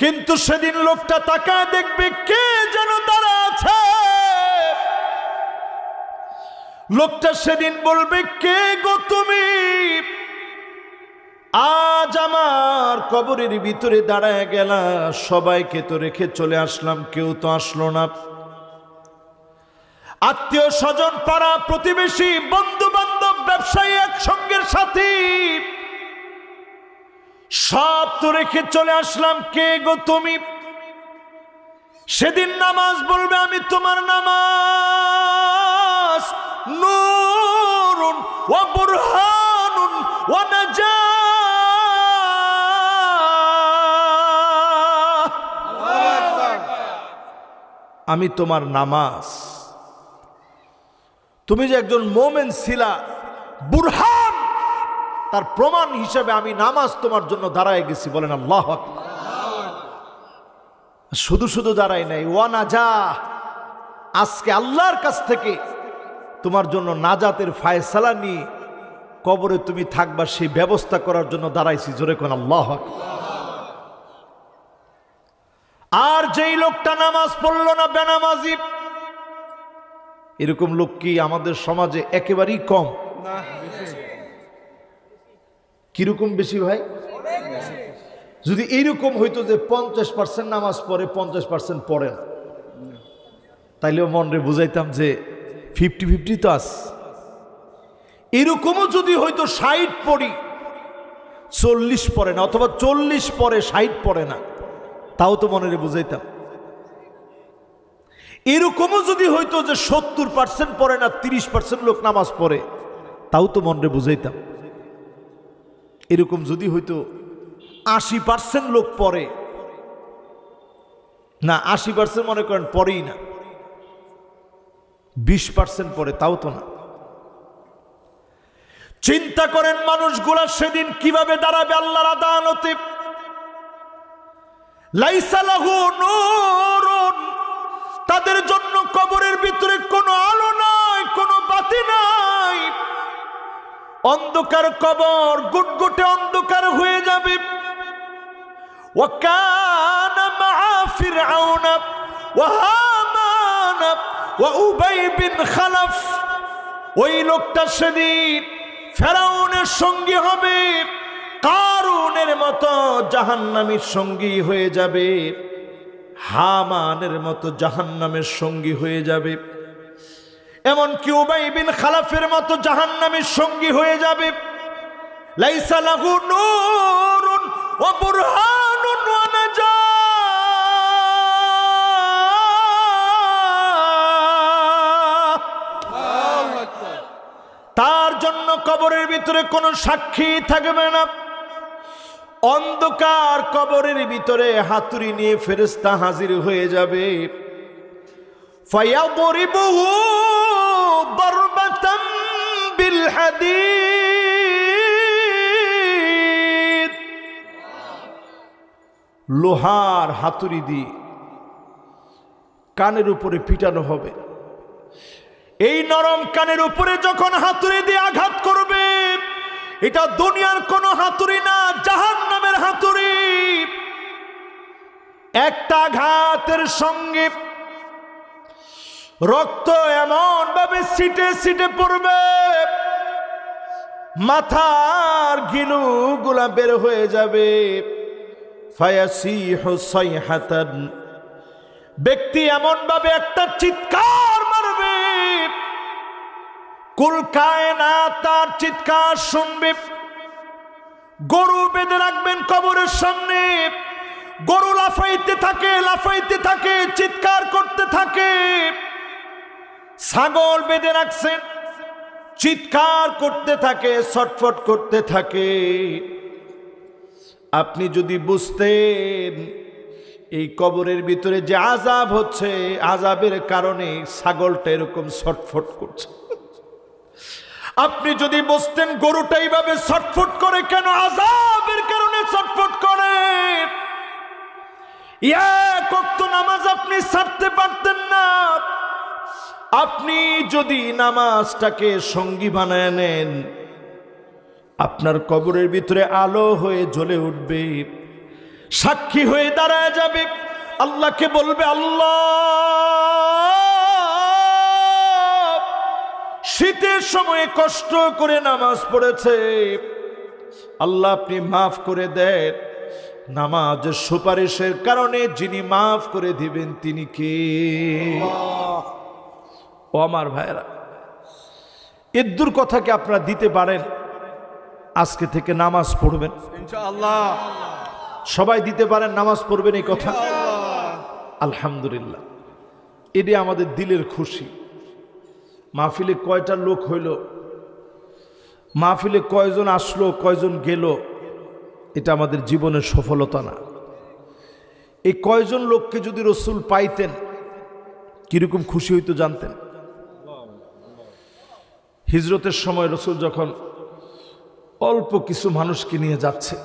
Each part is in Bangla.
কিন্তু সেদিন লোকটা তাকায় দেখবে কে যেন দাঁড়া আছে। লোকটা সেদিন বলবে, কে গো তুমি? আজ আমার কবরের ভিতরে দাঁড়ায় গেলা, সবাইকে তো রেখে চলে আসলাম, কেউ তো আসলো না। আত্মীয় স্বজন, পাড়া প্রতিবেশী, বন্ধু বান্ধব, ব্যবসায়ী, একসঙ্গের সাথী, সব তো রেখে চলে আসলাম, কে গো তুমি? সেদিন নামাজ বলবে, আমি তোমার নামাজ। নূরুন ওয়া বুরহানুন ওয়া নাজাহ। আমি তোমার নামাজ। তুমি যে একজন মোমেন ছিলা, বুরহান, তার প্রমাণ হিসেবে আমি নামাজ তোমার জন্য দাঁড়ায় গেছি। বলেন আল্লাহু আকবার। শুধু শুধু দাঁড়াই নাই, ওয়া নাজাহ, আজকে আল্লাহর কাছ থেকে তোমার জন্য নাজাতের ফায়সালা নিয়ে কবরে তুমি থাকবা, সেই ব্যবস্থা করার জন্য দাঁড়াইছি। জোরে কোন আল্লাহু আকবার। আর যেই লোকটা নামাজ পড়লো না, বেনামাজি, এরকম লোক কি আমাদের সমাজে একেবারেই কম? কিরকম বেশি ভাই? যদি এইরকম হইতো যে 50% নামাজ পড়ে, 50% পড়ে না, তাইলেও মনরে বুঝাইতাম যে 50-50 তো আস। এরকমও যদি হইতো 60 পড়ি, 40 পড়ে না, অথবা 40 পড়ে 60 পড়ে না, তাও তো মনে বুঝাইতাম। এরকমও যদি হইতো যে 70% পড়ে না, 30% লোক নামাজ পড়ে, তাও তো মনে বুঝাইতাম। এরকম যদি হইতো 80% লোক পড়ে না, 80% মনে করেন পড়েই না, 20% পড়ে, তাও তো না। চিন্তা করেন মানুষগুলা সেদিন কিভাবে দাঁড়াবে আল্লাহর আদালতে। লাইসা লাহু নূরুন, তাদের জন্য কবরের ভিতরে কোনো আলো নাই, কোনো বাতি নাই। অন্ধকার কবর, গুটগুটে অন্ধকার হয়ে যাবে। ওয়া কানা মাআ ফিরআউনা ওয়া হামানা ওয়া উবাই বিন খালাফ। ওই লোকটা সেদিন ফেরাউনের সঙ্গী হবে, কারুনের মতো জাহান্নামীর সঙ্গী হয়ে যাবে, হামানের মতো জাহান্নামের সঙ্গী হয়ে যাবে, এমনকি উবাই বিন খালাফের মতো জাহান্নামের সঙ্গী হয়ে যাবে। লাইসা লাহু নূরুন ওয়া বুরহানুন ওয়া নাজাহ। তার জন্য কবরের ভিতরে কোনো সাক্ষী থাকবে না। অন্ধকার কবরের ভিতরে হাতুড়ি নিয়ে ফেরেশতা হাজির হয়ে যাবে। ফায়াদরিবুহু দারবাতাম বিল হাদীদ। লোহার হাতুড়ি দিয়ে কানের উপরে পিটানো হবে। এই নরম কানের উপরে যখন হাতুড়ি দিয়ে আঘাত করবে, এটা দুনিয়ার কোনো হাতুড়ি না, জাহান্নামের হাতুড়ি। একটা আঘাতের সঙ্গে রক্ত এমন ভাবে ছিটে ছিটে পড়বে, মাথার গিলুগুলা বের হয়ে যাবে। ফায়াসিহু সাইহাতান, ব্যক্তি এমন ভাবে একটা চিৎকার মারবে, কুল কায়নাত তার চিৎকার শুনবে। গরু বেঁধে রাখবেন কবরের সামনে, গরু লাফাইতে থাকে, লাফাইতে থাকে, চিৎকার করতে থাকে। ছাগল বেঁধে রাখছেন, চিৎকার করতে থাকে, ছটফট করতে থাকে। আপনি যদি বুঝতেন এই কবরের ভিতরে যে আযাব হচ্ছে, আযাবের কারণে ছাগলটা এরকম ছটফট করছে, আপনি যদি বুঝতেন গরুটা এইভাবে ছটফট করে কেন, আযাবের কারণে ছটফট করে, এক ওয়াক্ত নামাজ আপনি ছাড়তে পারতেন না। আপনি যদি নামাজটাকে সঙ্গী বানায় নেন, আপনার কবরের ভিতরে আলো হয়ে জ্বলে উঠবে। সাক্ষী হয়ে দাঁড়ায় যাবে, আল্লাহকে বলবে, আল্লাহ শীতের সময়ে কষ্ট করে নামাজ পড়েছে, আল্লাহ আপনি মাফ করে দেন। নামাজের সুপারিশের কারণে যিনি মাফ করে দিবেন তিনি কে? ও আমার ভাইরা, এদ্দুর কথা কি আপনারা দিতে পারেন? আজকে থেকে নামাজ পড়বেন ইনশাআল্লাহ। সবাই দিতে পারেন, নামাজ পড়বেন এই কথা? আলহামদুলিল্লাহ, এটি আমাদের দিলের খুশি। মাহফিলে কয়টা লোক হইল, মাহফিলে কয়জন আসলো কয়জন গেল, এটা আমাদের জীবনের সফলতা না। এই কয়জন লোককে যদি রসুল পাইতেন কিরকম খুশি হইতো জানতেন? হিজরতের সময় রসুল যখন অল্প কিছু মানুষকে নিয়ে যাচ্ছে,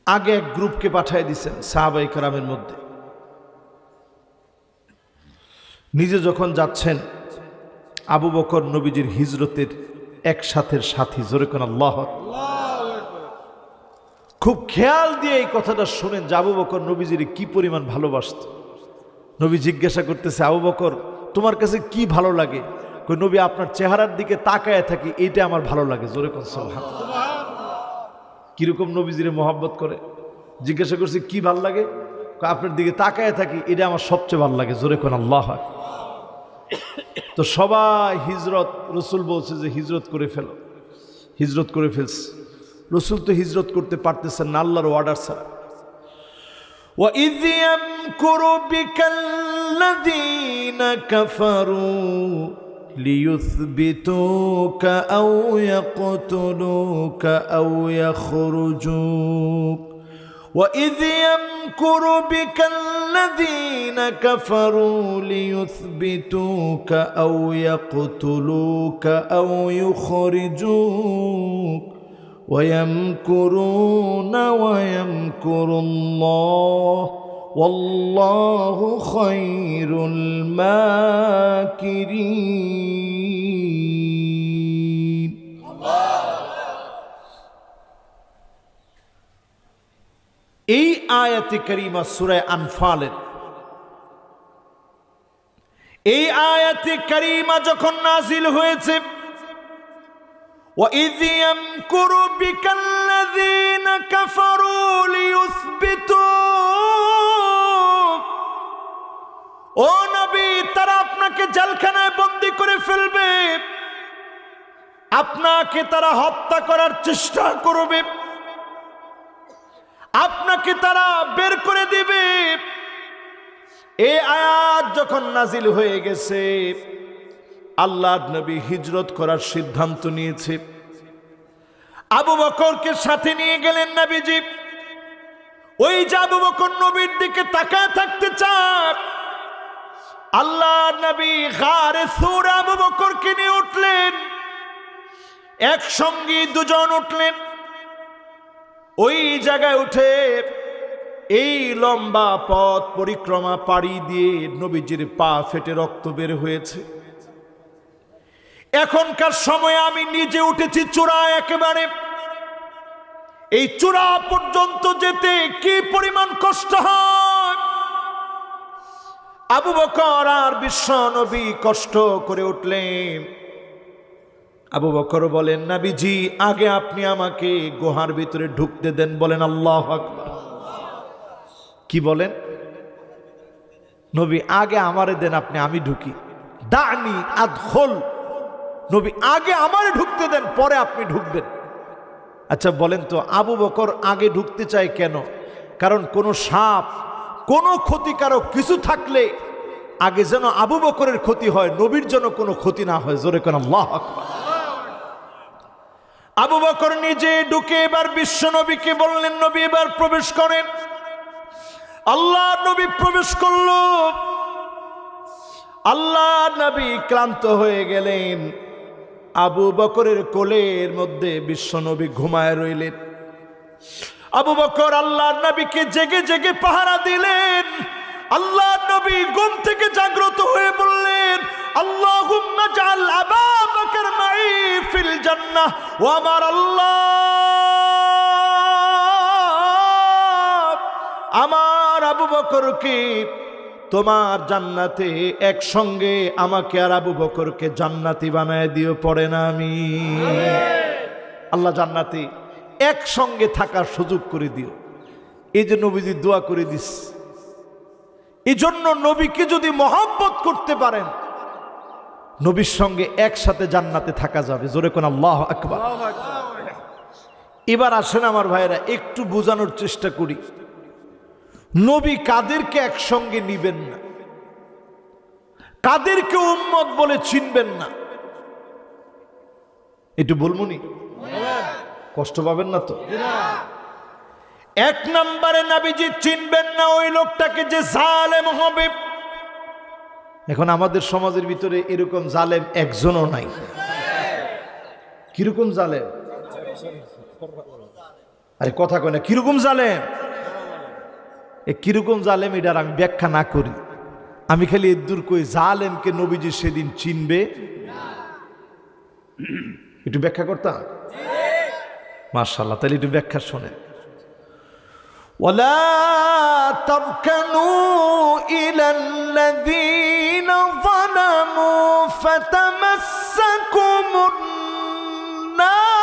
আগে এক গ্রুপকে পাঠিয়ে দিয়েছেন সাহাবায়ে কেরামের মধ্যে, নিজে যখন যাচ্ছেন আবু বকর নবীজির হিজরতের একসাথের সাথী। জোরে কোন আল্লাহ আকবার। খুব খেয়াল দিয়ে এই কথাটা শুনেন যে আবু বকর নবীজির কি পরিমাণ ভালোবাসত। নবী জিজ্ঞাসা করতেছে, আবু বকর তোমার কাছে কি ভালো লাগে? কই, নবী আপনার চেহারার দিকে তাকায় থাকি, এইটা আমার ভালো লাগে। জোরে কোন সুবহানাল্লাহ। কিরকম নবীজিরে মহব্বত করে। জিজ্ঞাসা করছি কি ভাল লাগে? আপনার দিকে তাকায় থাকি, এটা আমার সবচেয়ে ভালো লাগে। জোরে কোন আল্লাহ আকবার। তো সবাই হিজরত, রসুল বলছে যে হিজরত করে ফেলো, হিজরত করে ফেলছে। রসুল তো হিজরত করতে পারতেছেন না আল্লাহর অর্ডার ছাড়া। وَإِذْ يَمْكُرُ بِكَ الَّذِينَ كَفَرُوا لِيُثْبِتُوكَ أَوْ يَقْتُلُوكَ أَوْ يَخْرُجُوكَ وَإِذْ يَمْكُرُ بِكَ الَّذِينَ كَفَرُوا لِيُثْبِتُوكَ أَوْ يَقْتُلُوكَ أَوْ يُخْرِجُوكَ وَيَمْكُرُونَ وَيَمْكُرُ اللَّهُ وَاللَّهُ خَيْرُ الْمَاكِرِينَ। এই আয়াতে কারিমা সূরা আনফালের, এই আয়াতে কারিমা যখন নাজিল হয়েছে, وَإِذْ يَمْكُرُ بِكَ الَّذِينَ كَفَرُوا لِيُثْبِتُوكَ, ও নবী তারা আপনাকে জেলখানায় বন্দী করে ফেলবে, আপনাকে তারা হত্যা করার চেষ্টা করবে, আপনাকে তারা বের করে দিবে। এই আয়াত যখন নাজিল হয়ে গেছে, আল্লাহর নবী হিজরত করার সিদ্ধান্ত নিয়েছে। আবু বকরকে সাথে নিয়ে গেলেন নবীজি। ওই যে আবু বকর নবীর দিকে তাকায় থাকতে চান, আল্লাহর নবী গারে সূর আবু বকরকে নিয়ে উঠলেন, একসঙ্গে দুজন উঠলেন। ওই জায়গায় উঠে এই লম্বা পথ পরিক্রমা পাড়ি দিয়ে নবীজির পা ফেটে রক্ত বের হয়েছে। এখনকার সময়ে আমি নিজে উঠেছি চূড়া, একেবারে এই চূড়া পর্যন্ত যেতে কি পরিমাণ কষ্ট হয়। আবু বকর আর বিশ্ব নবী কষ্ট করে উঠলেন। আবু বকর বলেন, নবীজি আগে আপনি আমাকে গুহার ভিতরে ঢুকতে দেন। বলেন আল্লাহু আকবার। কি বলেন? নবী আগে আমারে দেন, আপনি আমি ঢুকি। দানি আদখুল, নবী আগে আমারে ঢুকতে দেন, পরে আপনি ঢুকবেন। আচ্ছা বলেন তো, আবু বকর আগে ঢুকতে চায় কেন? কারণ কোন সাপ, কোন ক্ষতিকারক কিছু থাকলে আগে যেন আবু বকরের ক্ষতি হয়, নবীর যেন কোনো ক্ষতি না হয়। জোরে কোন আল্লাহু আকবার। আবু বকর নিজে ঢুকে এবার বিশ্ব নবীকে বললেন, নবী এবার প্রবেশ করেন। আল্লাহ নবী প্রবেশ করল। আল্লাহ নবী ক্লান্ত হয়ে গেলেন। আবু বকরের কোলের মধ্যে বিশ্ব নবী ঘুমায় রইলেন। আবু বকর আল্লাহ নবীকে জেগে জেগে পাহারা দিলেন। আল্লাহ নবী ঘুম থেকে জাগ্রত হয়ে বললেন, আল্লাহুম্মা জাআল আবু বকর মাই ফিল জান্নাহ। ও আমার আল্লাহ, আমার আবু বকরকে তোমার জান্নাতে একসঙ্গে আমাকে আর আবু বকরকে জান্নাতি বানায় দিও, পড়ে না আমি আল্লাহ জান্নাতে একসঙ্গে থাকার সুযোগ করে দিও। এই যে নবীজি দোয়া করে দিস। এই জন্য নবীকে যদি মহব্বত করতে পারেন, নবীর সঙ্গে একসাথে জান্নাতে থাকা যাবে। জোরে কোন আল্লাহু আকবার। এবার আসেন আমার ভাইরা, একটু বোঝানোর চেষ্টা করি, নবী কাদেরকে একসঙ্গে নিবেন না, কাদেরকে উম্মত বলে চিনবেন না, একটু বলবনি, কষ্ট পাবেন না তো? এক নম্বরে নবীজি চিনবেন না ওই লোকটাকে যে জালেম হবে। এখন আমাদের সমাজের ভিতরে এরকম জালেম একজনও নাই। কিরকম জালেম? আরে কথা কয় না, কিরকম জালেম? কিরকম জালেম এটার আমি ব্যাখ্যা না করি, আমি খালি এদুর কই জালেমকে নবীজি সেদিন চিনবে। একটু ব্যাখ্যা করতাম, মাশাআল্লাহ। তাহলে একটু ব্যাখ্যা শোনেন। ওয়ালা তারকানু ইলাল্লাযীনা যালামু ফাতামাসসাকুমুন নার।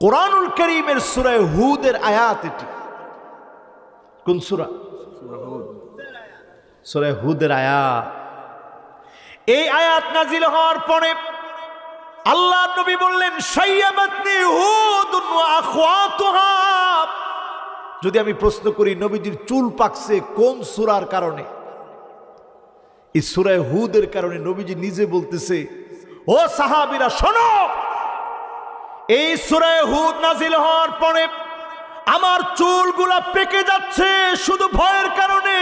কোরআনুল কারীমের সূরা হুদের আয়াত এটি। কোন সূরা? সূরা হুদের আয়াত। এই আয়াত নাজিল হওয়ার পরে আল্লাহ নবী বললেন, শাইয়াবাতনি হুদুন ওয়া আখওয়াতুহা। যদি আমি প্রশ্ন করি নবীজির চুল পাকছে কোন সূরার কারণে? এই সূরা হুদের কারণে। নবীজি নিজে বলতেছে, ও সাহাবীরা শোনো, এই সূরা হুদ নাজিল হওয়ার পরে আমার চুলগুলা পেকে যাচ্ছে শুধু ভয়ের কারণে।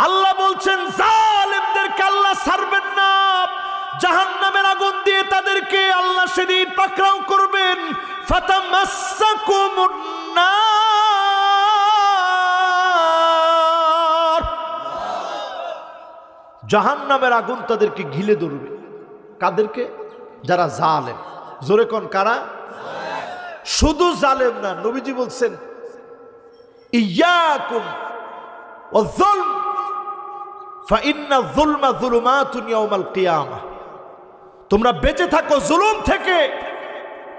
আল্লাহ বলছেন জালেমদেরকে আল্লাহ ছাড়বেন না, জাহান্নামের আগুন দিয়ে তাদেরকে আল্লাহ সেদিন পাকড়াও করবেন। ফাতামাসসাকুমুন নার, জাহান্নামের আগুন তাদেরকে ঘিলে ধরবে। কাদেরকে? যারা জালেম। জোরে কোন কারা? শুধু জালেম না, নবীজি বলছেন ইয়াকুম ওয়ায-যুলম ফাইন্না যুলমা যুলুমাতুন ইয়াউমাল কিয়ামাহ। তোমরা বেঁচে থাকো জুলুম থেকে,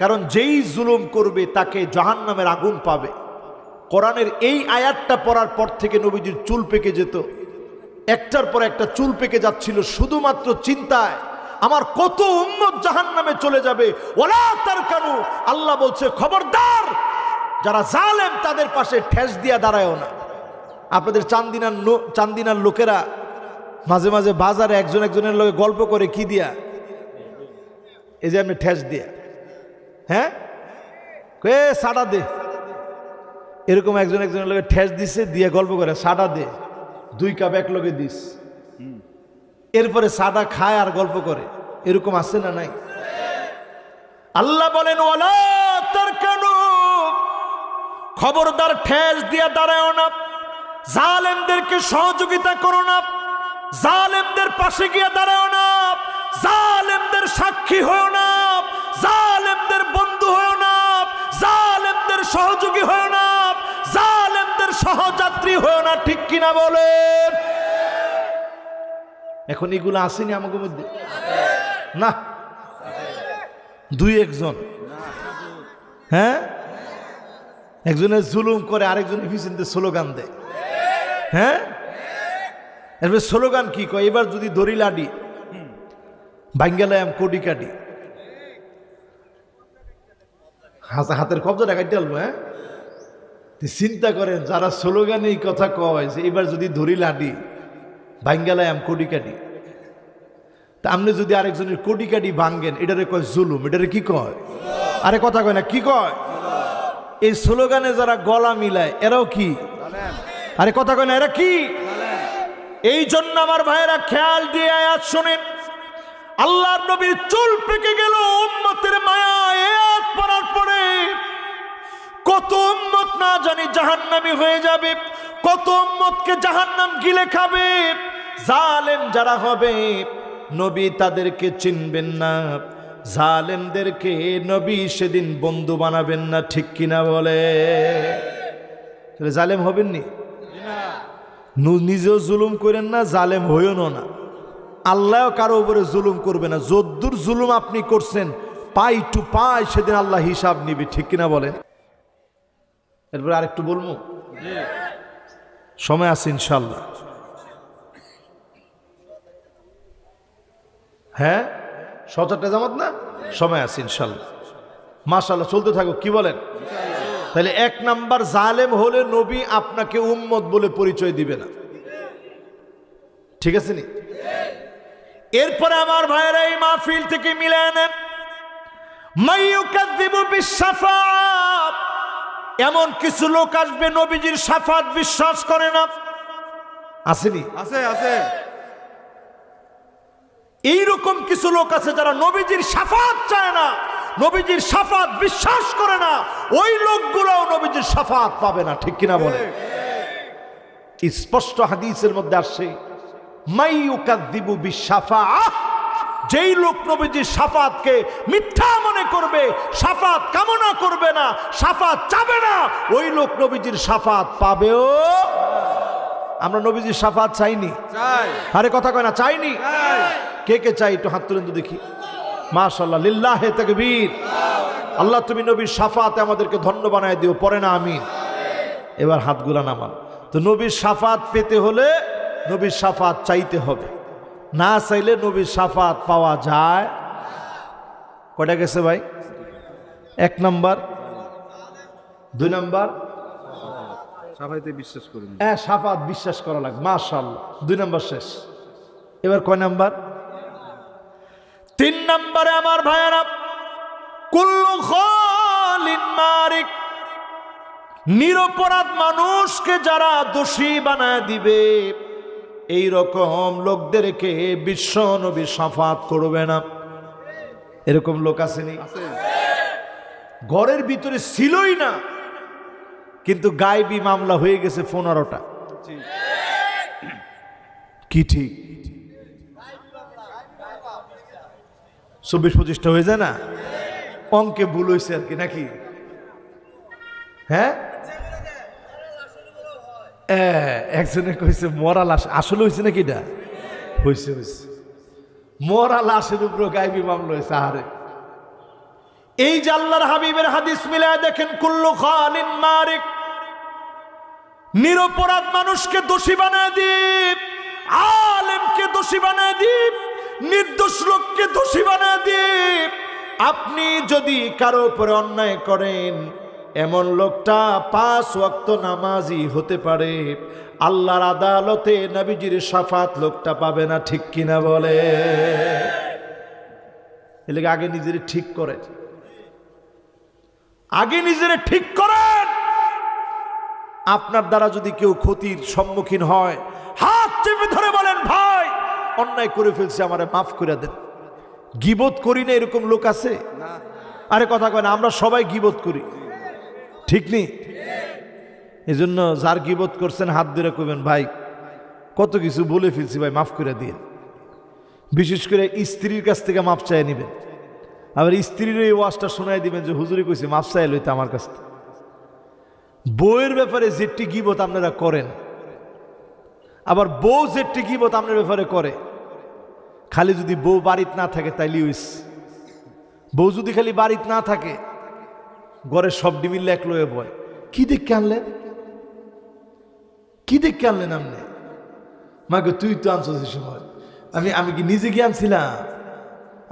কারণ যেই জুলুম করবে তাকে জাহান্নামের আগুন পাবে। কোরআনের এই আয়াতটা পড়ার পর থেকে নবীজির চুল পেকে যেত, একটার পর একটা চুল পেকে যাচ্ছিল শুধুমাত্র চিন্তায় আমার কত উম্মত জাহান্নামে চলে যাবে। ওয়ালা তারকানু, আল্লাহ বলছে খবরদার, যারা জালেম তাদের পাশে ঠেস দিয়া দাঁড়ায়ও না। আপনাদের চান্দিনার লোকেরা মাঝে মাঝে বাজারে একজন একজনের লগে গল্প করে কি দিয়া? এই যে আমি ঠেস দিয়া, হ্যাঁ কে সাড়া দে, এরকম একজন একজনের লগে ঠেস দিছে, দিয়ে গল্প করে সাড়া দে, 2 কাপ এক লগে দিস, এরপরে সাদা খায় আর গল্প করে। এরকম আছে না নাই? আল্লাহ বলেন ওয়ালা তারকানু, খবরদার ঠেস দিয়া দাঁড়ায়ও না, জালেমদেরকে সহযোগিতা করো না, জালেমদের পাশে গিয়ে দাঁড়ায়ও না, জালেমদের সাক্ষী হয়েও না, জালেমদের বন্ধু হয়েও না, জালেমদের সহযোগী হয়েও না, জালেমদের সহযাত্রী হয়েও না। ঠিক কিনা বলেন? এখন এগুলো আসেনি আমাদের মধ্যে না? 2-1 জন, হ্যাঁ, একজনের জুলুম করে আরেকজনের পিছনে স্লোগান দেয়, হ্যাঁ। এরপরে স্লোগান কি কয়? এবার যদি দড়ি লাডি বাঙ্গালায়াম কোটি কাটি, হাতের কবজা কাটতে আলবো। হ্যাঁ, চিন্তা করেন যারা স্লোগানে এই কথা কয় যে এবার যদি দড়ি লাডি বাঙ্গালায়াম কোটি কাটি, তা আপনি যদি আরেকজনের কোটি কাটি ভাঙ্গেন, এটারে কয় জুলুম। এটারে কি কয়? আরে কথা কয় না, কি কয়? এই স্লোগানে যারা গলা মিলায় এরাও কি? আরে কথা কয় না, এরা কি? এই জন্য আমার ভাইয়েরা খেয়াল দিয়ে আয়াত শোনেন। আল্লাহর নবীর চুল পেকে গেল উম্মতের মায়া। আয়াত পড়ার পরে কত উম্মত না জানি জাহান্নামী হয়ে যাবে, কত উম্মতকে জাহান্নাম গিলে খাবে। জালেম যারা হবে নবী তাদেরকে চিনবেন না, জালেমদেরকে নবী সেদিন বন্ধু বানাবেন না, ঠিক কিনা বলে? তাহলে জালেম হবেন নি? নিজেও জুলুম করেন না, জালেম হইও না। আল্লাহও কারো উপরে জুলুম করবে না। যদ্দুর জুলুম আপনি করছেন পাই টু পাই সেদিন আল্লাহ হিসাব নিবে, ঠিক কিনা বলেন? এরপরে আরেকটু বলবো, সময় আছে ইনশাল্লাহ। হ্যাঁ, ৭:০০ জামাত না, সময় আছে ইনশাল্লাহ। মাশাআল্লাহ, চলতে থাকো, কি বলেন? তাহলে ১ নাম্বার, জালেম হলে নবী আপনাকে উম্মত বলে পরিচয় দিবে না, ঠিক আছে নি? এরপরে আমার ভাইয়েরা এই মাহফিল থেকে মিলে নেন, মাইয়ুকাযযিবু বিশ-শাফাআত, এমন কিছু লোক আসবে নবীজির শাফাত বিশ্বাস করে না, আসেনি? আছে আছে। এইরকম কিছু লোক আছে যারা নবীজির শাফাত চায় না, নবীজির শাফাত বিশ্বাস করে না। ওই লোকগুলোও নবীজির শাফাত পাবে না, ঠিক কিনা বলে? স্পষ্ট হাদিসের মধ্যে আসছে, মাইয়ুকাযযিবু বিশ-শাফাআহ, যেই লোক নবীজির শাফাতকে মিথ্যা মনে করবে, শাফাত কামনা করবে না, শাফাত চাবে না, ওই লোক নবীজির শাফাত পাবেও। আমরা নবীজির শাফাত চাইনি? চাই। আরে কথা কয় না, চাইনি? কে কে চাই একটু হাত তুলেন তো দেখি। মাশাআল্লাহ, লিল্লাহে তাকবীর। আল্লাহ তুমি নবীর শাফাতে আমাদেরকে ধন্য বানায় দিও, পরে না আমিন। এবার হাতগুলা নামান। তো নবীর শাফাত পেতে হলে নবীর শাফাত চাইতে হবে, না চাইলে নবীর শাফাত পাওয়া যায়। কয়টা গেছে ভাই? ১ নাম্বার, ২ নাম্বার শাফাতে বিশ্বাস করি না। হ্যাঁ, শাফাত বিশ্বাস করা লাগবে, মাশাআল্লাহ। ২ নাম্বার শেষ। এবার কয় নাম্বার? ৩ নাম্বারে আমার ভাইয়েরা, কুল্লু খালিন মারিক, নিরপরাধ মানুষকে যারা দোষী বানায় দিবে, এই রকম লোকদেরকে বিশ্ব নবী শাফাত করবে না। এরকম লোক আসেনি? ঘরের ভিতরে ছিলই না, কিন্তু গায়েবী মামলা হয়ে গেছে ১৫টা, কি ঠিক? ২৪-২৫টা হয়ে যায় না? অঙ্কে ভুল হয়েছে আর কি, নাকি? হ্যাঁ, একজনে কইছে মরা লাশ, আসলে হয়েছে নাকি? এটা হয়েছে, হয়েছে। মরা লাশের উপর গায়েবী মামলা হয়েছে। আরে এই যে আল্লাহর হাবিবের হাদিস মিলায় দেখেন, কুল্লু খালিন মারিক, নিরপরাধ মানুষকে দোষী বানায় দিপ, আলেমকে দোষী বানায় দিপ, নির্দোষ লোককে দোষী বানায় দিপ। আপনি যদি কারো উপরে অন্যায় করেন, এমন লোকটা ৫ ওয়াক্ত নামাজি হতে পারে, আল্লাহর আদালতে নবীজির শাফাত লোকটা পাবে না, ঠিক কিনা বলে? এর লাগি আগে নিজের ঠিক করেন, আগে নিজের ঠিক করেন। আপনার দ্বারা যদি কেউ ক্ষতির সম্মুখীন হয়, হাত চেপে ধরে বলেন, ভাই অন্যায় করে ফেলছি, আমারে মাফ করে দেন। গীবত করি না এরকম লোক আছে? আরে কথা কয় না, আমরা সবাই গীবত করি, ঠিক নেই? এই জন্য যার গীবত করছেন হাত ধরে কইবেন, ভাই কত কিছু বলে ফেলছি, ভাই মাফ করে দিন। বিশেষ করে স্ত্রীর কাছ থেকে মাফ চাই নিবেন। আবার স্ত্রীর এই ওয়াজটা শোনাই দিবেন যে হুজুরি কইছে মাফ চাই লইতে আমার কাছ থেকে। বউয়ের ব্যাপারে যেটি গীবত আপনারা করেন, আবার বউ যেটি গীবত আপনার ব্যাপারে করে, খালি যদি বউ বাড়িতে না থাকে তাইলে হইছে। বউ যদি খালি বাড়িতে না থাকে, ঘরের সব ডিমিল্লা এক লয়ে বয়, কি দেখে আনলেন, কি দেখে আনলেন আপনি? মাকে তুই তো আনছিস এই সময়, আমি কি নিজে গিয়ে আনছিলাম?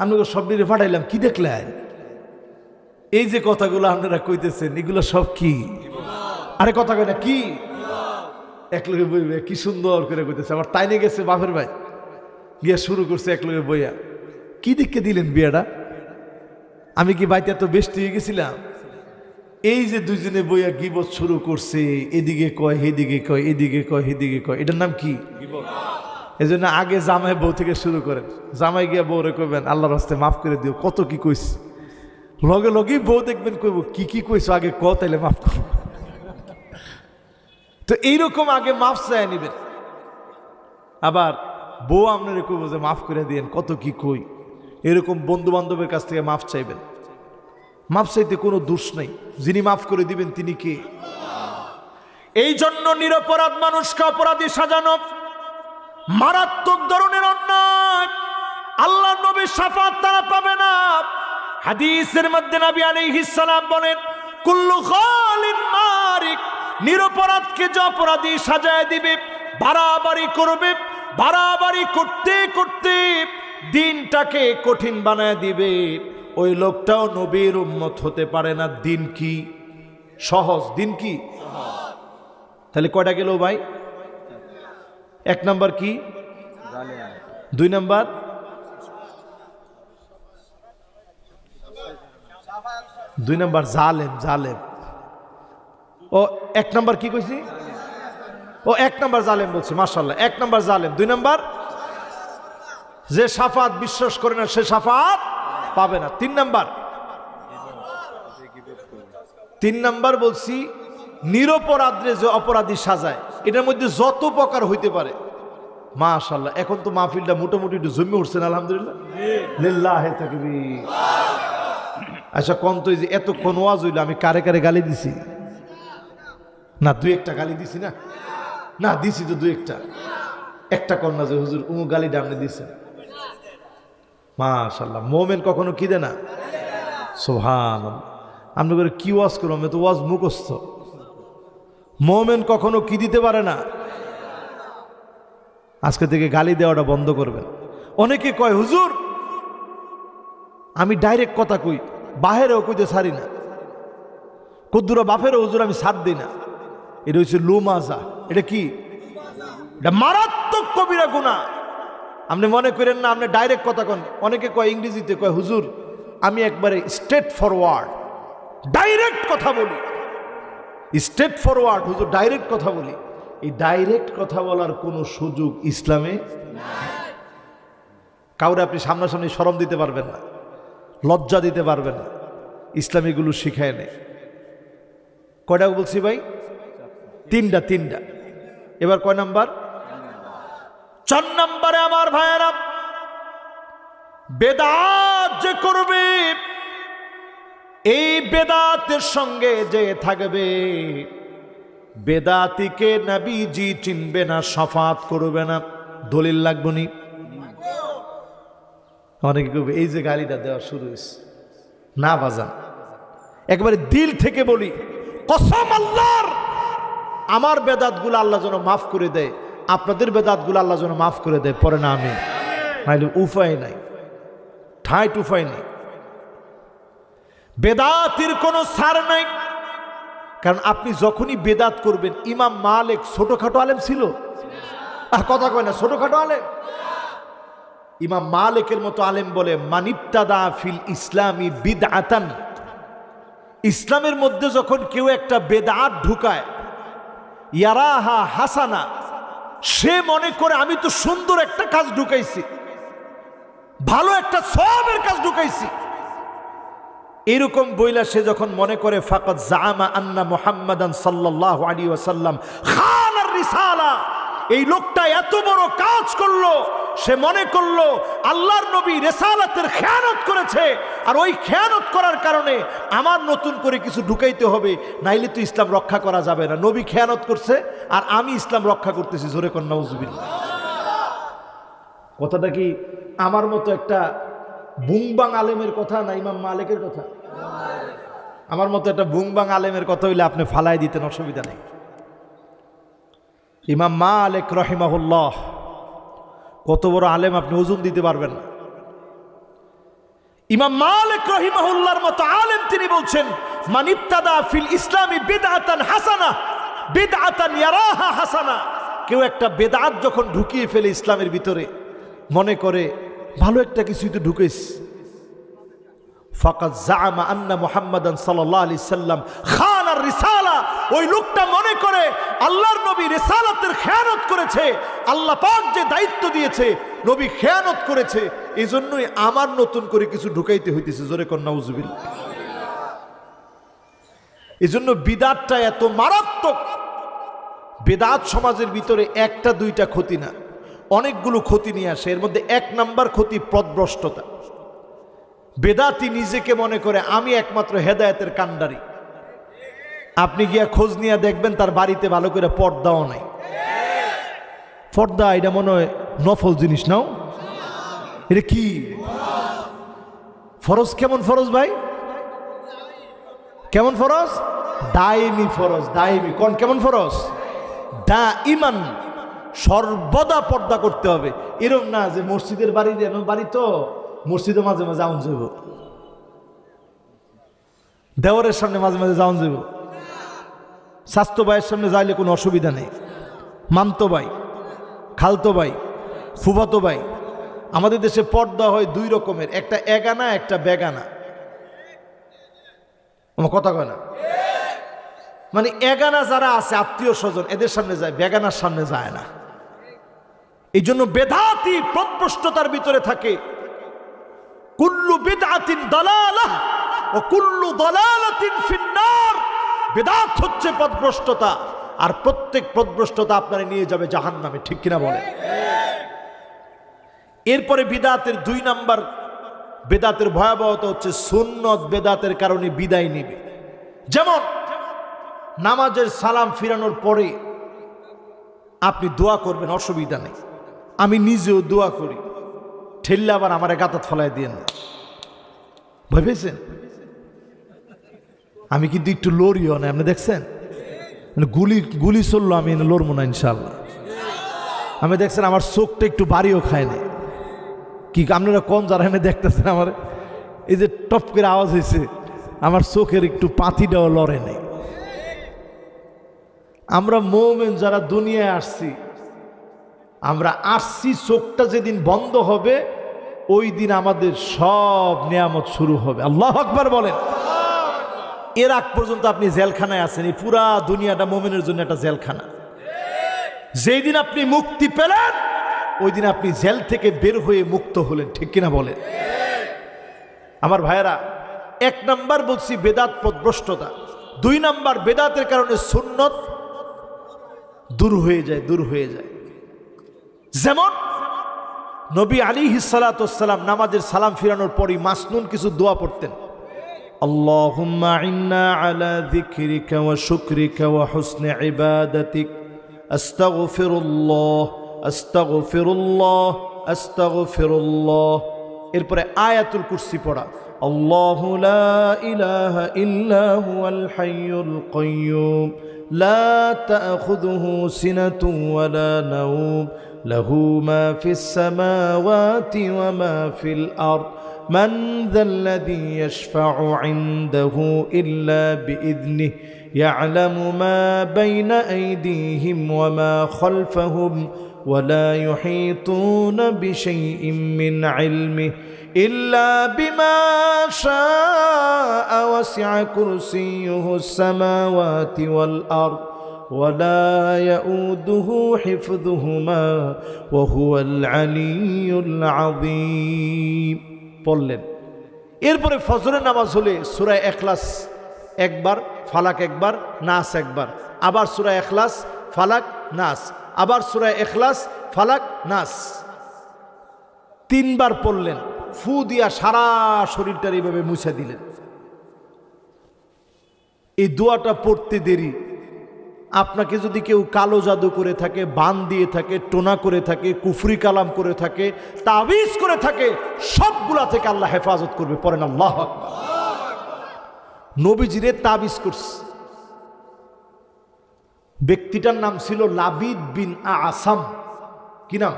আপনাকে সব ডিরে ফাটাইলাম, কি দেখলেন? এই যে কথাগুলো আপনারা কইতেছেন, এগুলো সব কি? আরে কথা কয় না, কি এক লোকে বইবে, কি সুন্দর করে কইতেছে। আবার তাইনে গেছে বাপের ভাই, গিয়া শুরু করছে এক লোকে বইয়া, কি দেখে দিলেন বিয়াটা? আমি কি বাইতে এত বেস্ট হয়ে গেছিলাম? এই যে দুইজনে বইয়া গিবত শুরু করছে, এদিকে কয় হেদিকে কয়, এদিকে কয় হেদিকে কয়, এটার নাম কি? এই জন্য আগে জামাই বউ থেকে শুরু করেন। জামাই গিয়া বউরে কইবেন, আল্লাহর রাস্তায় মাফ করে দিও, কত কি কইস। লগে লগেই বউ দেখবেন কইব, কি কি কইছো আগে ক, তাইলে মাফ করো। তো এইরকম আগে মাফ চাই নিবেন। আবার বউ আপনারা কইব যে মাফ করে দিয়েন, কত কি কই, এরকম বন্ধু বান্ধবের কাছ থেকে মাফ চাইবেন। মাফ চাইতে কোনো দোষ নেই, যিনি মাফ করে দিবেন তিনি কে? এই জন্য নিরপরাধ মানুষকে অপরাধী সাজানো মারাত্মক ধরনের অন্যায়। আল্লাহ নবীর শাফাত তারা পাবে না। হাদিসের মধ্যে নবী আলাইহিস সালাম বলেন, কুল্লু খালিন মারিক, নিরপরাধকে যে অপরাধী সাজায় দিবে, বাড়াবাড়ি করবে, বাড়াবাড়ি করতে করতে দিনটাকে কঠিন বানায় দিবে, ওই লোকটাও নবীর উম্মত হতে পারে না। দিন কি সহজ? দিন কি? তাহলে কয়টা গেল ভাই? 1 নাম্বার কি? 2 নাম্বার জালেম। জালেম। ও 1 নাম্বার কি কইছি? ও 1 নাম্বার জালেম বলছি, মাশাআল্লাহ। 1 নাম্বার জালেম। 2 নাম্বার যে শাফাত বিশ্বাস করে না সে শাফাত পাবে না। 3 নাম্বার বলছি নিরপরাধে যে অপরাধী সাজায়, এটার মধ্যে যত প্রকার হইতে পারে। মাশাআল্লাহ, এখন তো মাহফিলটা মোটামুটি একটু জমে উঠছেন, আলহামদুলিল্লাহ, লিল্লাহি তাকবীর। আচ্ছা কোন তো যে এতক্ষণ ওয়াজ হইল, আমি কারে কারে গালি দিছি? না 2-1টা গালি দিছি না? না দিছি তো 2-1টা। একটা কন্যা যে হুজুর উমু গালিটা আপনি দিছেন। মাশাআল্লাহ, মোমেন কখনো কি দেয় না? সুবহানাল্লাহ। আপনি করে কি ওয়াজ করো? আমি তো ওয়াজ মুখস্থ। মোমেন কখনো কি দিতে পারে না। আজকে থেকে গালি দেওয়াটা বন্ধ করবেন। অনেকে কয় হুজুর আমি ডাইরেক্ট কথা কই, বাহিরেও কইতে ছাড়ি না, কদ্দুরা বাপেরও হুজুর আমি ছাড় দিই না। এটা হচ্ছে লুমাজা। এটা কি? এটা মারাত্মক কবিরা গুনাহ। আপনি মনে করেন না আপনি ডাইরেক্ট কথা কন। অনেকে কয় ইংরেজিতে কয় হুজুর আমি একবারে স্ট্রেট ফরওয়ার্ড, ডাইরেক্ট কথা বলি। স্ট্রেট ফরওয়ার্ড হুজুর, ডাইরেক্ট কথা বলি। এই ডাইরেক্ট কথা বলার কোনো সুযোগ ইসলামে নাই। কাউরে আপনি সামনাসামনি শরম দিতে পারবেন না, লজ্জা দিতে পারবেন না। ইসলাম এগুলো শিখায় নেই। কয়টা বলছি ভাই? 3টা। এবার কয় নাম্বার? 4 নাম্বারে আমার ভাইয়েরা, বেদাত যে করবে, এই বেদাতের সঙ্গে যে থাকবে, বেদাতিকে নবীজি চিনবে না, শাফাত করবে না। দলিল লাগবে নি? অনেকে এই যে গালিটা দেওয়া শুরু হয়েছে, না বাজান, একবারে দিল থেকে বলি, কসম আল্লাহর, আমার বেদাতগুলো আল্লাহ যেন মাফ করে দেয়, আপনাদের বেদাতগুলো আল্লাহ যেন মাফ করে দেয়। পরে না আমি নাইলে উপায় নাই, ঠাইট উপায় নেই। বেদাতির কোনো ছাড় নাই। কারণ আপনি যখনই বেদাত করবেন, ইমাম মালিক ছোটখাটো আলেম ছিল? কথা কয় না, ছোটখাটো আলেম। ইমাম মালিকের মতো আলেম বলে, মানিবতাদা ফিল ইসলামি বিদআতান, ইসলামের মধ্যে যখন কেউ একটা বেদাত ঢুকায়, ইয়ারাহা হাসানা, সে মনে করে আমি তো সুন্দর একটা কাজ ঢুকাইছি, ভালো একটা সওয়াবের কাজ ঢুকাইছি, এরকম বইলা সে যখন মনে করে, ফাকাদ জাআমা আন্না মুহাম্মাদান সাল্লাল্লাহু আলাইহি ওয়াসাল্লাম খানার রিসালা, এই লোকটা এত বড় কাজ করলো, সে মনে করলো আল্লাহর নবী রিসালাতের খেয়ানত করেছে, আর ওই খেয়ানত করার কারণে আমার নতুন করে কিছু ঢুকাইতে হবে, নাইলে তো ইসলাম রক্ষা করা যাবে না। নবী খেয়ানত করছে আর আমি ইসলাম রক্ষা করতেছি। জোরে কর নাউজুবিল্লাহ। কথাটা কি আমার মতো একটা বুংবাং আলেমের কথা না ইমাম মালিকের কথা? আমার মতো একটা বুংবাং আলেমের কথা হইলে আপনি ফালাই দিতেন, অসুবিধা নেই। ইমাম মালিক রহিমাহুল্লাহ কত বড় আলেম, আপনি ওজন দিতে পারবেন না। ইমাম মালিক রহিমাহুল্লাহর মতো আলেম তিনি বলছেন, মান ইবতাদা ফিল ইসলামি বিদআতান হাসানা বিদআতান ইয়ারাহা হাসানা, কেউ একটা বেদাত যখন ঢুকিয়ে ফেলে ইসলামের ভিতরে, মনে করে ভালো একটা কিছুই তো ঢুকেছ, ফাকাদ জাআমা আন্না মুহাম্মাদান সাল্লাল্লাহু আলাইহি সাল্লাম খানার রিসালা, ওই লোকটা মনে করে আল্লাহর নবী রিসালাতের খেয়ানত করেছে, আল্লাহ পাক যে দায়িত্ব দিয়েছে নবী খেয়ানত করেছে, এই জন্যই আমার নতুন করে কিছু ঢুকাইতে হইতেছে। জোরে কর নাউজুবিল্লাহ। এই জন্য বিদাতটা এত মারাত্মক। বেদাত সমাজের ভিতরে 1টা 2টা ক্ষতি না, অনেকগুলো ক্ষতি নিয়ে আসে। এর মধ্যে 1 নাম্বার ক্ষতি পথভ্রষ্টতা। বেদাতি নিজেকে মনে করে আমি একমাত্র হেদায়েতের কাণ্ডারি। আপনি গিয়া খোঁজ নিয়ে দেখবেন তার বাড়িতে ভালো করে পর্দাও নাই। পর্দা এটা মনে হয় নফল জিনিস নাও, এটা কি ফরজ? কেমন ফরজ ভাই? কেমন ফরজ? দাইমি ফরজ। দাইমি কোন কেমন ফরজ? দা ইমান, সর্বদা পর্দা করতে হবে। এরকম না যে মসজিদের বাড়ি তো মসজিদে মাঝে মাঝে আউন যাব, দেওয়ারের সামনে মাঝে মাঝে যাওন যাব, স্বাস্থ্য ভাইয়ের সামনে যাইলে কোনো অসুবিধা নেই। মামতো ভাই, খালতো ভাই, ফুফাতো ভাই। আমাদের দেশে পর্দা হয় দুই রকমের, একটা এগানা, একটা বেগানা। আমার কথা কয় না? মানে এগানা যারা আছে আত্মীয় স্বজন এদের সামনে যায়, বেগানার সামনে যায় না। এই জন্য বেদাতি পথভ্রষ্টতার ভিতরে থাকে। কুল্লু বিদআতিন দালালাহ ও কুল্লু দালালাতিন ফিন্নার। বেদাত হচ্ছে পথভ্রষ্টতা, আর প্রত্যেক পথভ্রষ্টতা আপনারে নিয়ে যাবে জাহান্নামে। ঠিক কিনা বলে? এরপরে বিদাতের 2 নাম্বার বেদাতের ভয়াবহতা হচ্ছে সুন্নত বেদাতের কারণে বিদায় নিবে। যেমন নামাজের সালাম ফিরানোর পরে আপনি দোয়া করবেন, অসুবিধা নেই। আমি নিজেও দোয়া করি, ঠেললে আবার আমার গাতাত ফলাই দিয়ে না। ভয় পেয়েছেন? আমি কিন্তু একটু লড়িও না, আপনি দেখছেন গুলি চললো, আমি লড়বো না ইনশাল্লাহ। আমি দেখছেন আমার চোখটা একটু বাড়িও খায় না। কি আপনারা কোন যারা এনে দেখতেছেন আমার এই যে টপ করে আওয়াজ হয়েছে, আমার চোখের একটু পাতিটাও লড়ে নেই। আমরা মুমিন যারা দুনিয়ায় আসছি, আমরা আসছি চোখটা যেদিন বন্ধ হবে ওই দিন আমাদের সব নিয়ামত শুরু হবে। আল্লাহু আকবার বলেন। এর আগ পর্যন্ত আপনি জেলখানায় আছেন। এই পুরা দুনিয়াটা মুমিনের জন্য একটা জেলখানা। যেই দিন আপনি মুক্তি পেলেন ওই দিন আপনি জেল থেকে বের হয়ে মুক্ত হলেন। ঠিক কিনা বলেন? আমার ভাইয়েরা, 1 নাম্বার বলছি বেদাত পথভ্রষ্টতা। 2 নাম্বার বেদাতের কারণে সুন্নত দূর হয়ে যায়। যেমন নবী আলাইহিস সালাতু ওয়াস সালাম নামাজের সালাম ফিরানোর পরই মাসনুন কিছু দোয়া পড়তেন। আল্লাহুম্মা ইন্না আলা যিকরিকা ওয়া শুকরিকা ওয়া হুসনি ইবাদাতিক আস্তাগফিরুল্লাহ আস্তাগফিরুল্লাহ আস্তাগফিরুল্লাহ। এরপরে আয়াতুল কুরসি পড়া। আল্লাহু লা ইলাহা ইল্লা হুয়াল হাইয়ুল কাইয়্যুম লা তাখুযুহু সিনাতুন ওয়া লা নাওম লাহু মা ফিস সামাওয়াতি ওয়া মা ফিল আরদ মান যাল্লাযী ইয়াশফা'ু 'ইনদাহু ইল্লা বিইذনিহি ইয়া'লামু মা বাইনা আইদিহিম ওয়া মা খালফাহুম ওয়া লা ইউহীতুনা বিশাইইন মিন 'ইলমিহি ইল্লা বিমা শাআ ওয়াসি'a কুরসিয়্যুহুস সামাওয়াতি ওয়াল আরদ ওয়া লা ইয়াউদুহু হিফযুহুমা ওয়া হুয়াল আলিয়্যুল আযীম পড়লেন। এরপরে ফজরের নামাজ হলে সূরা ইখলাস একবার, ফালাক একবার, নাস একবার, আবার সূরা ইখলাস, ফালাক, নাস, আবার সূরা ইখলাস, ফালাক, নাস 3 বার পড়লেন। ফু দিয়া সারা শরীরটার এইভাবে মুছে দিলেন। এই দোয়াটা পড়তে দেরি। আপনাকে যদি কেউ কালো জাদু করে থাকে, বান দিয়ে থাকে, টোনা করে থাকে, কুফরি কালাম করে থাকে, তাবিজ করে থাকে, সবগুলা থেকে আল্লাহ হেফাজত করবে। পড়েন আল্লাহু আকবার। নবীজিরে তাবিজ করছে। ব্যক্তিটার নাম ছিল লাবিদ বিন আসাম। কি নাম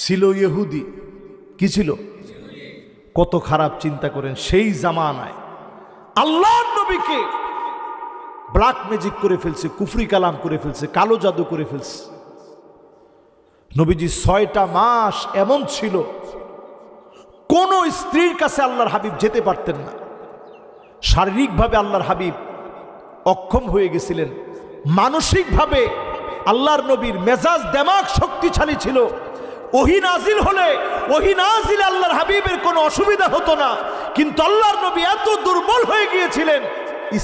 ছিল? ইহুদি। কি ছিল? কত খারাপ চিন্তা করেন। সেই জামানায় আল্লাহর নবীকে ব্ল্যাক ম্যাজিক করে ফেলছে, কুফরি কালাম করে ফেলছে, কালো জাদু করে ফেলছে। নবীজি 6টা মাস এমন ছিল কোন স্ত্রীর কাছে আল্লাহর হাবিব যেতে পারতেন না। শারীরিকভাবে আল্লাহর হাবিব অক্ষম হয়ে গেছিলেন। মানসিকভাবে আল্লাহর নবীর মেজাজ দেমাগ শক্তিশালী ছিল। ওহী নাজিল হলে ওহী নাজিল আল্লাহর হাবিবের কোনো অসুবিধা হতো না। কিন্তু আল্লাহর নবী এত দুর্বল হয়ে গিয়েছিলেন,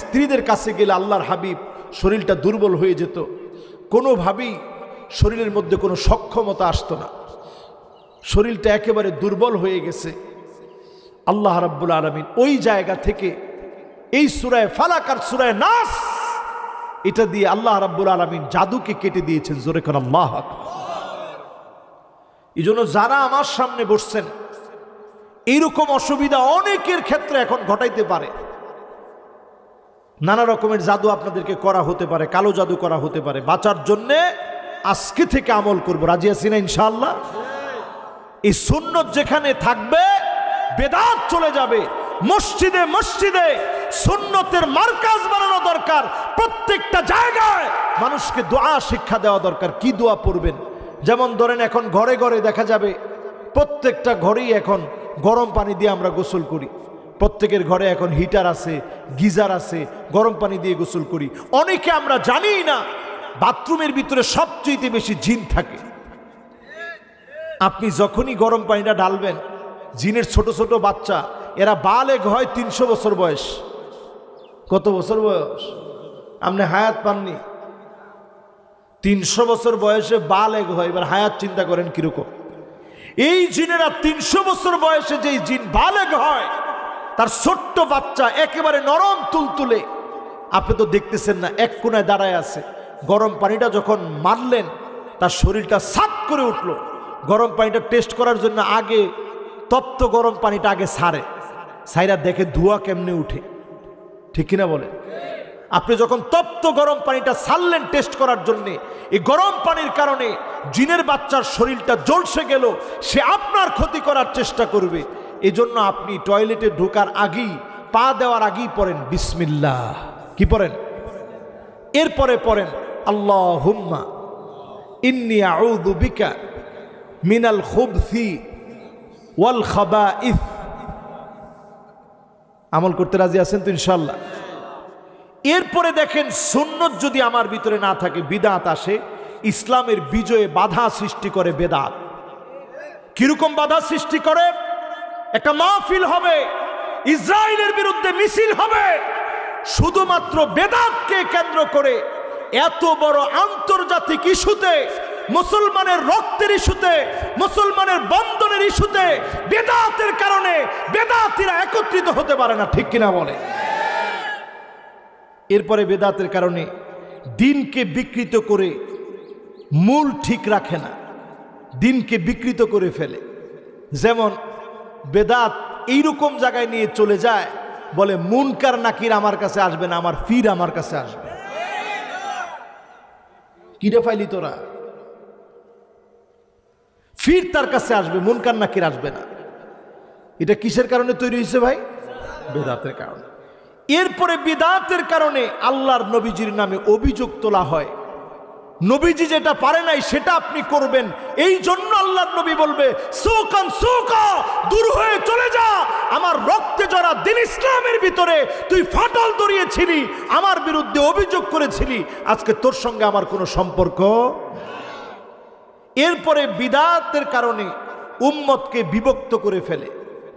স্ত্রীদের কাছে গেলে আল্লাহর হাবিব শরীরটা দুর্বল হয়ে যেত। কোনোভাবেই শরীরের মধ্যে কোনো সক্ষমতা আসতো না। শরীরটা একেবারে দুর্বল হয়ে গেছে। আল্লাহ রাব্বুল আলামিন ওই জায়গা থেকে এই সূরায়ে ফালাক আর সূরায়ে নাস এটা দিয়ে আল্লাহ রাব্বুল আলামিন জাদুকে কেটে দিয়েছেন। জোরে করে আল্লাহু আকবার। এজন্য যারা আমার সামনে বসছেন এইরকম অসুবিধা অনেকের ক্ষেত্রে এখন ঘটাইতে পারে। নানা রকমের জাদু আপনাদেরকে করা হতে পারে, কালো জাদু করা হতে পারে। বাঁচার জন্যে আজকে থেকে আমল করব। রাজি আছি না ইনশাআল্লাহ? এই সুন্নত যেখানে থাকবে বেদাত চলে যাবে। মসজিদে মসজিদে সুন্নতের মার্কাজ বানানো দরকার। প্রত্যেকটা জায়গায় মানুষকে দোয়া শিক্ষা দেওয়া দরকার। কি দোয়া পড়বেন? যেমন ধরেন এখন ঘরে ঘরে দেখা যাবে প্রত্যেকটা ঘরেই এখন গরম পানি দিয়ে আমরা গোসল করি। প্রত্যেকের ঘরে এখন হিটার আছে, গিজার আছে, গরম পানি দিয়ে গোসল করি। অনেকে আমরা জানি না বাথরুমের ভিতরে সবচেয়ে বেশি জিন থাকে। আপনি যখনই গরম পানিটা ঢালবেন, জিনের ছোট ছোট বাচ্চা, এরা বালেগ হয় 300 বছর বয়স। কত বছর বয়স? আপনি হায়াত পাননি। 300 বছর বয়সে বালেগ হয়। এবার হায়াত চিন্তা করেন কিরকম। এই জিনেরা 300 বছর বয়সে যেই জিন বালেগ হয়, তার ছোট্ট বাচ্চা একেবারে নরম তুলতুলে, আপনি তো দেখতেছেন না, এক কোনায় দাঁড়ায় আছে। গরম পানিটা যখন মারলেন তার শরীরটা সাত করে উঠলো। গরম পানিটা টেস্ট করার জন্য আগে তপ্ত গরম পানিটা আগে ছাড়ে, সাইরা দেখে ধোঁয়া কেমনে উঠে। ঠিক কিনা বলেন? আপনি যখন তপ্ত গরম পানিটা ছাড়লেন টেস্ট করার জন্যে, এই গরম পানির কারণে জিনের বাচ্চার শরীরটা জ্বলসে গেল, সে আপনার ক্ষতি করার চেষ্টা করবে। এজন্য আপনি টয়লেটে ঢোকার আগেই, পা দেওয়ার আগেই পড়েন বিসমিল্লাহ। কি পড়েন? এরপরে পড়েন আল্লাহুম্মা ইন্নী আউযু বিকা মিনাল খুবসি ওয়াল খাবাইস। আমল করতে রাজি আছেন তো ইনশাআল্লাহ? এরপরে দেখেন সুন্নত যদি আমার ভিতরে না থাকে, বিদআত আসে। ইসলামের বিজয়ে বাধা সৃষ্টি করে বেদাত। কিরকম বাধা সৃষ্টি করে? একটা মাহফিল হবে, ইসরায়েলের বিরুদ্ধে মিছিল হবে, শুধুমাত্র বেদাতকে কেন্দ্র করে। এত বড় আন্তর্জাতিক ইস্যুতে, মুসলমানের রক্তের ইস্যুতে, মুসলমানের বন্ধনের ইস্যুতে বেদাতের কারণে বেদাতিরা একত্রিত হতে পারে না। ঠিক কিনা বলে? এরপরে বেদাতের কারণে দিনকে বিকৃত করে মূল ঠিক রাখে না, দিনকে বিকৃত করে ফেলে। যেমন বেদাত এইরকম জায়গায় নিয়ে চলে যায়, বলে মুনকার নাকির আমার কাছে আসবে না, আমার ফির আমার কাছে আসবে। কিরে ফাইলি তোরা? ফির তার কাছে আসবে, মুনকার নাকির আসবে না। এটা কিসের কারণে তৈরি হয়েছে ভাই? বেদাতের কারণে। এরপরে বিদআতের কারণে আল্লাহর নবীজির নামে অভিযোগ তোলা হয়। নবীজি যেটা পারে নাই সেটা আপনি করবেন, এই জন্য আল্লাহর নবী বলবে সুকান সুকা, দূর হয়ে চলে যা। আমার রক্তে জড়া দিন ইসলামের ভিতরে তুই ফাটল ধরিয়েছিলি, আমার বিরুদ্ধে অভিযোগ করেছিলি, আজকে তোর সঙ্গে আমার কোনো সম্পর্ক। এরপরে বিদআতের কারণে উম্মতকে বিভক্ত করে ফেলে।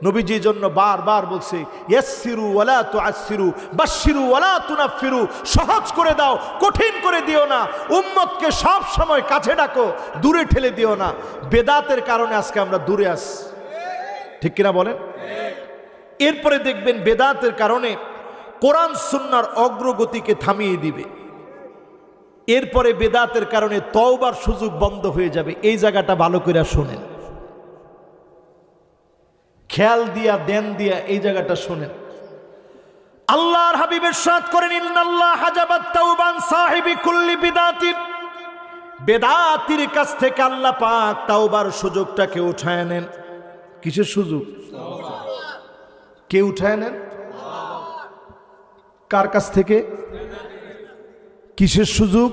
নবীজি জন্য বারবার বলছে ইয়াসসিরু ওয়ালা তুআসসিরু, বাশশিরু ওয়ালা তুনাফফিরু। সহজ করে দাও, কঠিন করে দিও না। উম্মতকে সব সময় কাছে ডাকো, দূরে ঠেলে দিও না। বেদাতের কারণে আজকে আমরা দূরে আসি। ঠিক কিনা বলেন? এরপরে দেখবেন বেদাতের কারণে কোরআন সুন্নাহর অগ্রগতিকে থামিয়ে দিবে। এরপরে বেদাতের কারণে তওবার সুযোগ বন্ধ হয়ে যাবে। এই জায়গাটা ভালো করে শোনেন, খেয়াল দিয়া, দেন দিয়া এই জায়গাটা শোনেন। আল্লাহর হাবিব ইরশাদ করেন ইন্নাল্লাহ হাজাবাত তাওবান সাহিবি কুল্লি বিদাতিন। বেদাতির কাছ থেকে আল্লাহ পাক তাওবার সুযোগটাকে উঠায় নেন। কিসের সুযোগ? কে উঠায় নেন? কার কাছ থেকে? কিসের সুযোগ?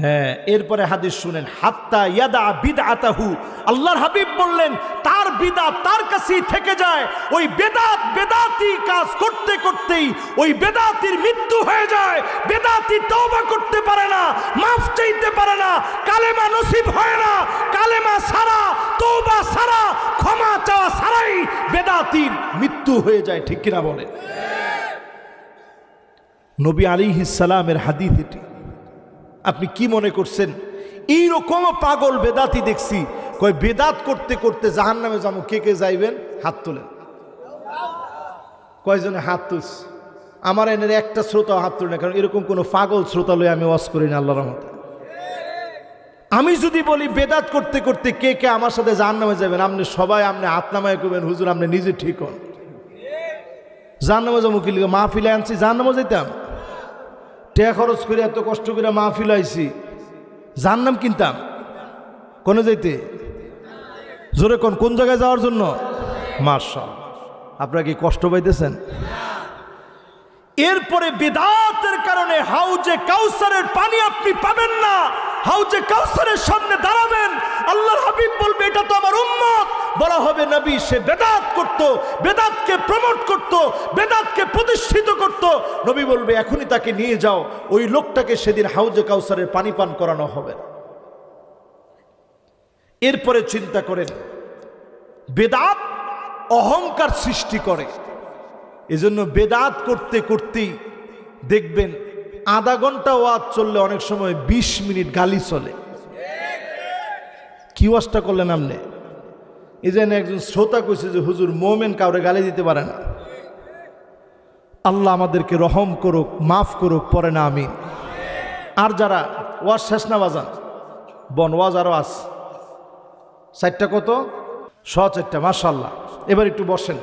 হ্যাঁ, এরপরে হাদিস শুনেন, হাত্তা ইয়াদা বিদআতাহু। আল্লাহর হাবিব বললেন তার বিদআত তার কাছেই থেকে যায়। ওই বেদাত বেদাতি কাজ করতে করতেই ওই বেদাতির মৃত্যু হয়ে যায়। বেদাতি তওবা করতে পারে না, মাফ চাইতে পারে না, কালেমা নসিব হয় না। কালেমা ছাড়া, তওবা ছাড়া, ক্ষমা চাওয়া ছাড়াই বেদাতির মৃত্যু হয়ে যায়। ঠিক কিনা বলেন? নবী আলাইহিস সালামের হাদিস এটি। আপনি কি মনে করছেন এইরকম পাগল বেদাতি দেখছি? কয় বেদাত করতে করতে জাহান্নামে যাবো। কে কে যাইবেন? হাত তোলেন। কয়জনে হাত তুলস? আমার এনের একটা শ্রোতা হাত তুলি না, কারণ এরকম কোনো পাগল শ্রোতা লই আমি ওয়াজ করি না আল্লাহর রহমতে। আমি যদি বলি বেদাত করতে করতে কে কে আমার সাথে জাহান্নামে যাবেন, আপনি সবাই আপনি হাত নামায় করবেন হুজুর আপনি নিজে ঠিক হন। জাহান্নামে যাবো কি লিগে? মাহফিলে আনছি জাহান্নামে যাইতাম? টাকা খরচ করে এত কষ্ট করে মাহফিল আইছি, জাহান্নাম কিনতাম কোনে যাইতে? জোরে কোন জায়গায় যাওয়ার জন্য? মাশাআল্লাহ, আপনারা কি কষ্ট পাইতেছেন? এরপরে বিদআতের কারণে হাউজে কাউসারের পানি আপনি পাবেন না। হাউজে কাউসারের সামনে দাঁড়াবেন, আল্লাহর হাবিব বলবে এটা তো আমার উম্মত। বলা হবে নবী সে বেদাত করত, বেদাতকে প্রমোট করত, বেদাতকে প্রতিষ্ঠিত করত। নবী বলবে এখনই তাকে নিয়ে যাও, ওই লোকটাকে সেদিন হাউজে কাউসারের পানি পান করানো হবে। এরপরে চিন্তা করেন, বেদাত অহংকার সৃষ্টি করে। এজন্য বেদাত করতে করতেই দেখবেন আধা ঘন্টা ওয়াজ চললে অনেক সময় 20 মিনিট গালি চলে। কি ওয়াজটা করলেন আপনি? এই জন্য একজন শ্রোতা কইছে যে হুজুর মোমেন কাউরে গালি দিতে পারে না। আল্লাহ আমাদেরকে রহম করুক, মাফ করুক, পরে না আমিন। আর যারা ওয়াজ শেষ না বাজান বন ওয়াজ আরো আস 4টা কত 4টা মাশাআল্লাহ। এবার একটু বসেন।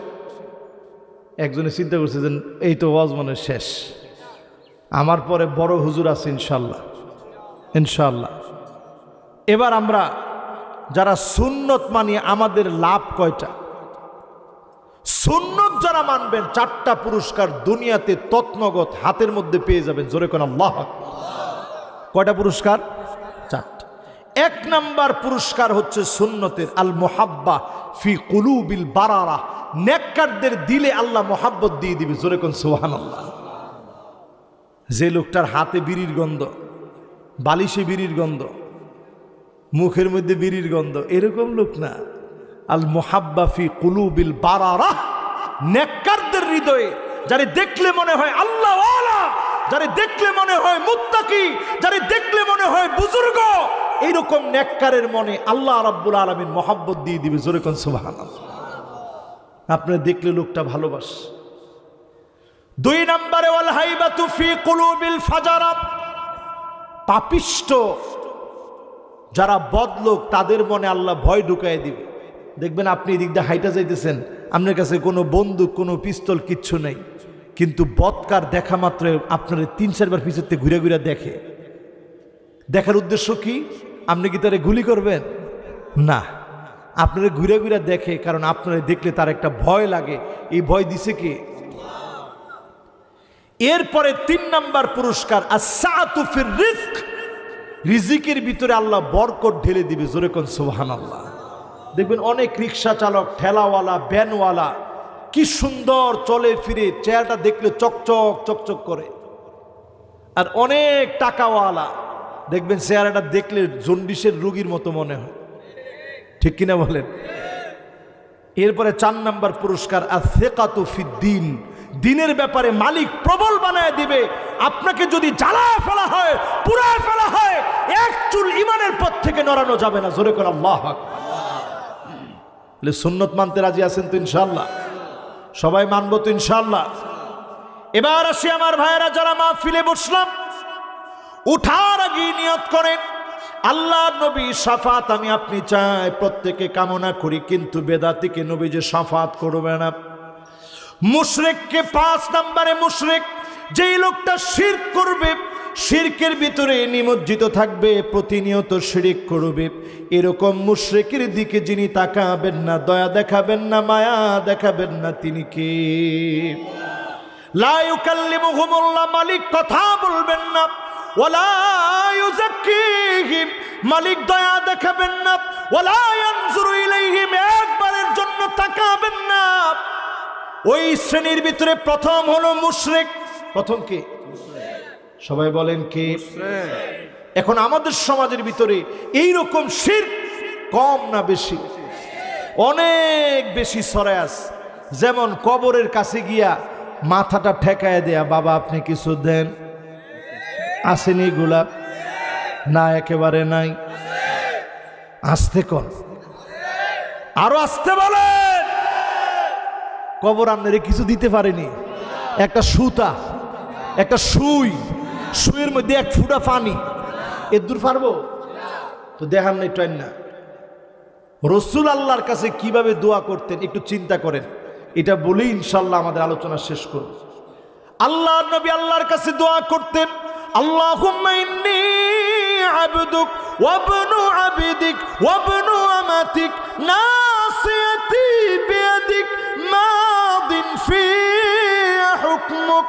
একজনে চিন্তা করছে যে এই তো ওয়াজ মানে শেষ, আমার পরে বড় হুজুর আছে ইনশাল্লাহ ইনশাল্লাহ। এবার আমরা যারা সুন্নত মানি আমাদের লাভ কয়টা? সুন্নত যারা মানবেন 4টা পুরস্কার দুনিয়াতে তৎনগত হাতের মধ্যে পেয়ে যাবেন। জোরে কোন আল্লাহ আকবার। কয়টা পুরস্কার? 4টা। 1 নাম্বার পুরস্কার হচ্ছে সুন্নতের আল মুহাব্বা ফি কুলুবিল বারারা। নেককারদের দিলে আল্লাহ মোহাব্বত দিয়ে দিবে। জোরে কোন সুবহানাল্লাহ। যে লোকটার হাতে বিড়ির গন্ধ, বালিশে বিড়ির গন্ধ, মুখের মধ্যে বিড়ির গন্ধ, এরকম লোক না। আল মুহাব্বা ফি কুলুবিল বারারা, নেককারদের হৃদয়ে যারে দেখলে মনে হয় আল্লাহওয়ালা, যারে দেখলে মনে হয় মুত্তাকি, যারে দেখলে মনে হয় বুজুর্গ, এইরকম নেককারের মনে আল্লাহ রাব্বুল আলামিন মোহাব্বত দিয়ে দিবে। জোরে কোন সুবহানাল্লাহ। আপনারা দেখলে লোকটা ভালোবাস। 2 নম্বরে ওয়াল হাইবাতু ফি কুলুবিল ফাজারা, পাপিষ্ট যারা বদলোক তাদের মনে আল্লাহ ভয় ঢুকায় দিবে। দেখবেন আপনি এদিক দিয়ে হাইটা যাইতেছেন, আপনার কাছে কোনো বন্দুক কোনো পিস্তল কিচ্ছু নেই, কিন্তু বদকার দেখা মাত্র আপনার 3-4 বার পিছতে ঘুরে ঘুরে দেখে। দেখার উদ্দেশ্য কি? আপনি কি তারে গুলি করবেন? না, আপনারা ঘুরে ঘুরে দেখে, কারণ আপনারা দেখলে তার একটা ভয় লাগে। এই ভয় দিছে কে? এরপরে 3 নাম্বার পুরস্কার আস-সাআতু ফির রিজক, রিজিকের ভিতরে আল্লাহ বরকত ঢেলে দিবে। জোরে কোন সুবহানাল্লাহ। দেখবেন অনেক রিক্সা চালক, ঠেলাওয়ালা, ভ্যানওয়ালা কি সুন্দর চলে ফিরে, চেহারাটা দেখলে চকচক চকচক করে। আর অনেক টাকাওয়ালা দেখবেন চেহারাটা দেখলে জন্ডিসের রোগীর মতো মনে হয়। ঠিক কিনা বলেন? এরপরে 4 নাম্বার পুরস্কার আস-সিকাতু ফিদ-দ্বীন, দিনের ব্যাপারে মালিক প্রবল বানায় দিবে। আপনাকে যদি জ্বালায় ফেলা হয়, পুরায় ফেলা হয়, এক চুল ইমানের পথ থেকে নড়ানো যাবে না। জোরে করে আল্লাহু আকবার। সুন্নত মানতে রাজি আছেন তো ইনশাআল্লাহ? সবাই মানবো তো ইনশাআল্লাহ? এবার আসি আমার ভাইয়েরা, যারা মাহফিলে বসলাম, উঠার আগে নিয়ত করেন আল্লাহ নবী শাফাত আমি আপনি চাই, প্রত্যেকে কামনা করি, কিন্তু বেদাতিকে নবী যে শাফাত করবে না। মুশরিককে 5 নম্বরে মুশরিক, যেই লোকটা শিরক করবে, শিরকের ভিতরে নিমজ্জিত থাকবে, প্রতিনিয়ত শিরক করবে, এরকম মুশরিকের দিকে যিনি তাকাবেন না, দয়া দেখাবেন না, মায়া দেখাবেন না, তিনি কে? লা ইউকাল্লিমুহুমুল্লাহ, মালিক কথা বলবেন না। ওয়ালা ইউযাক্কিহিম, মালিক দয়া দেখাবেন না। ওয়ালা ইয়ানজুরু ইলাইহিম, একবারের জন্য তাকাবেন না। ওই শ্রেণীর ভিতরে প্রথম হলো মুশরিক। প্রথম কে? সবাই বলেন কে? এখন আমাদের সমাজের ভিতরে এইরকম শিরক কম না বেশি? অনেক বেশি ছড়ায় আছে। যেমন কবরের কাছে গিয়া মাথাটা ঠেকায় দেয়া, বাবা আপনি কিছু দেন, আসেনি গোলাপ? না, একেবারে নাই। আসতে কন, আরো আসতে বলেন। কবর আপনারে কিছু দিতে পারেনি, একটা সুতা, একটা সুইয়ের মধ্যে 1 ফুটা পানি, এর দূর পারবো তো? দেখান নাই টাইম না। রসুল আল্লাহর কাছে কিভাবে দোয়া করতেন একটু চিন্তা করেন। এটা বলেই ইনশাল্লাহ আমাদের আলোচনা শেষ করব। আল্লাহর নবী আল্লাহর কাছে দোয়া করতেন, আল্লাহুম্মা ইন্নী আবদুক ওয়া ইবনু আবদিক ওয়া ইবনু আমাতিক নাসিয়াতি বিয়াদিক মাদিন ফিয়া হুকমুক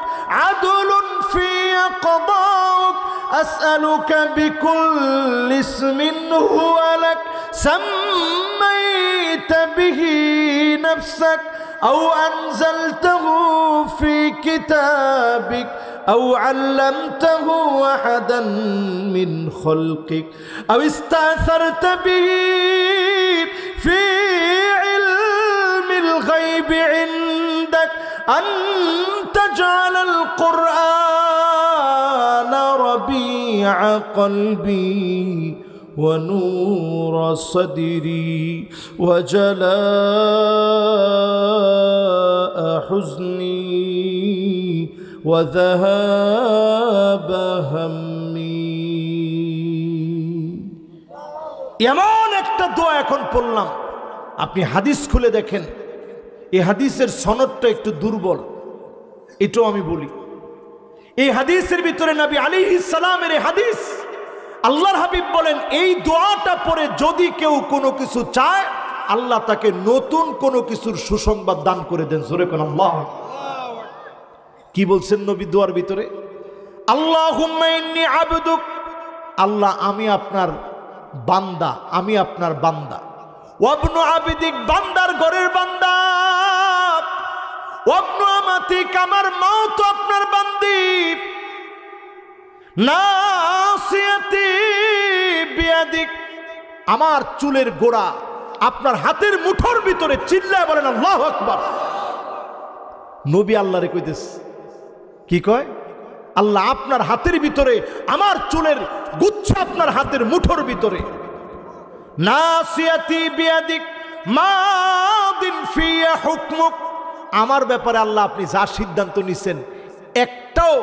আদলুন ফিয়া কদাউক আসআলুকা বিকুল্লি ইসমিন হুয়া লাক সাম্মাইতা বিহি নাফসাক أو أنزلته في كتابك أو علمته أحدا من خلقك أو استأثرت به في علم الغيب عندك أن تجعل القرآن ربيع قلبي ونور صدري وجلاء حزني وذهاب همي। এমন একটা দোয়া এখন পড়লাম, আপনি হাদিস খুলে দেখেন, এই হাদিসের সনদটা একটু দুর্বল, এটাও আমি বলি। এই হাদিসের ভিতরে নবী আলাইহিস সালামের এই হাদিস, আল্লাহর হাবিব বলেন এই দোয়াটা পড়ে যদি কেউ কোনো কিছু চায় আল্লাহ তাকে নতুন কোনো কিছুর সুসংবাদ দান করে দেন। জোরে কোন আল্লাহ। কি বলছেন নবী দোয়ার ভিতরে? আল্লাহুম্মা ইন্নী আবদুক, আল্লাহ আমি আপনার বান্দা, আমি আপনার বান্দা। ওয়া ইবনু আবদিক, বান্দার ঘরের বান্দা। ওয়া ইবনু আমাতিক, আমার মাও তো আপনার বান্দি। নাসিয়াতি বিয়াদিক, আমার চুলের গোড়া আপনার হাতের মুঠোর ভিতরে। চিল্লায় বলেন আল্লাহু আকবার। নবী আল্লাহরে কইতেছ, কি কয়? আল্লাহ আপনার হাতের ভিতরে, আমার চুলের গুচ্ছ আপনার হাতের মুঠোর ভিতরে। নাসিয়াতি বিয়াদিক মাদিন ফিয়া হুকমুক, আমার ব্যাপারে আল্লাহ আপনি যা সিদ্ধান্ত নিছেন একটাও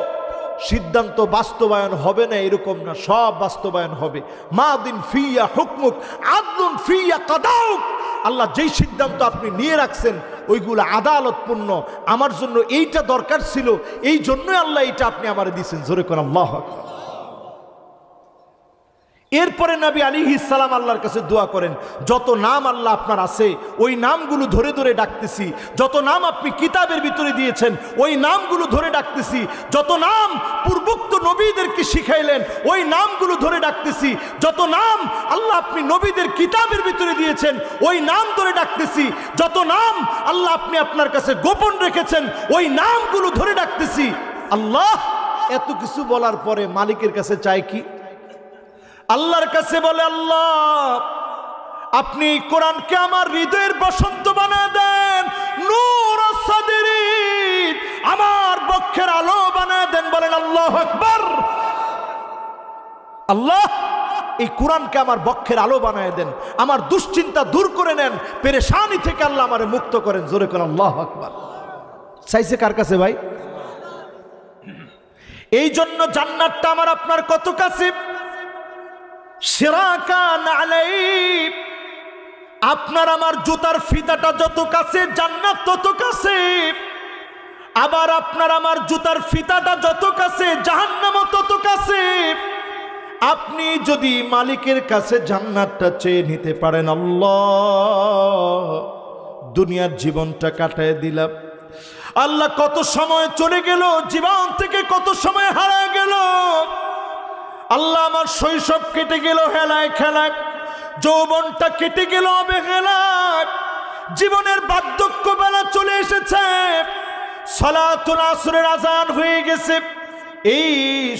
সিদ্ধান্ত বাস্তবায়ন হবে না এরকম না, সব বাস্তবায়ন হবে। মাদিন ফিয়া হুকমুক আদলুন ফিয়া কাদাউক, আল্লাহ যেই সিদ্ধান্ত আপনি নিয়ে রাখছেন ওইগুলো আদালতপূর্ণ। আমার জন্য এইটা দরকার ছিল, এই জন্যই আল্লাহ এইটা আপনি আমারে দিয়েছেন। জোরে কোন আল্লাহু আকবার। এরপরে নবী আলাইহিস সালাম আল্লাহর কাছে দোয়া করেন, যত নাম আল্লাহ আপনার আছে ওই নামগুলো ধরে ধরে ডাকতেছি। যত নাম আপনি কিতাবের ভিতরে দিয়েছেন ওই নামগুলো ধরে ডাকতেছি। যত নাম পূর্বোক্ত নবীদেরকে শিখাইলেন ওই নামগুলো ধরে ডাকতেছি। যত নাম আল্লাহ আপনি নবীদের কিতাবের ভিতরে দিয়েছেন ওই নাম ধরে ডাকতেছি। যত নাম আল্লাহ আপনি আপনার কাছে গোপন রেখেছেন ওই নামগুলো ধরে ডাকতেছি। আল্লাহ এত কিছু বলার পরে মালিকের কাছে চায় কি? আল্লাহর কাছে বলে, আল্লাহ আপনি কোরআনকে আমার হৃদয়ের বসন্ত বানায় দেন, নূর সাদরি, আমার বক্ষের আলো বানায় দেন। বলেন আল্লাহু আকবার। আল্লাহ এই কোরআনকে আমার বক্ষের আলো বানায় দেন, আমার দুশ্চিন্তা দূর করে নেন, পেরেশানি থেকে আল্লাহ আমারে মুক্ত করেন। জোরে করেন আল্লাহু আকবার। চাইছে কার কাছে ভাই? এই জন্য জান্নাতটা আমার আপনার কত কাছে। শিরাকান আলাইহি, আপনার আমার জুতার ফিতাটা যত কাছে জান্নাত তত কাছে। আবার আপনার আমার জুতার ফিতাটা যত কাছে জাহান্নামও তত কাছে। আপনি যদি মালিকের কাছে জান্নাতটা চেয়ে নিতে পারেন, আল্লাহ দুনিয়ার জীবনটা কাটায় দিলাম। আল্লাহ কত সময় চলে গেল, জীবন থেকে কত সময় হারায় গেল। আল্লাহ আমার শৈশব কেটে গেল হেলায় খেলায়, যৌবনটা কেটে গেল অবহেলায়, জীবনের বার্ধক্য বেলা চলে এসেছে, সালাতুল আসরের আজান হয়ে গেছে। এই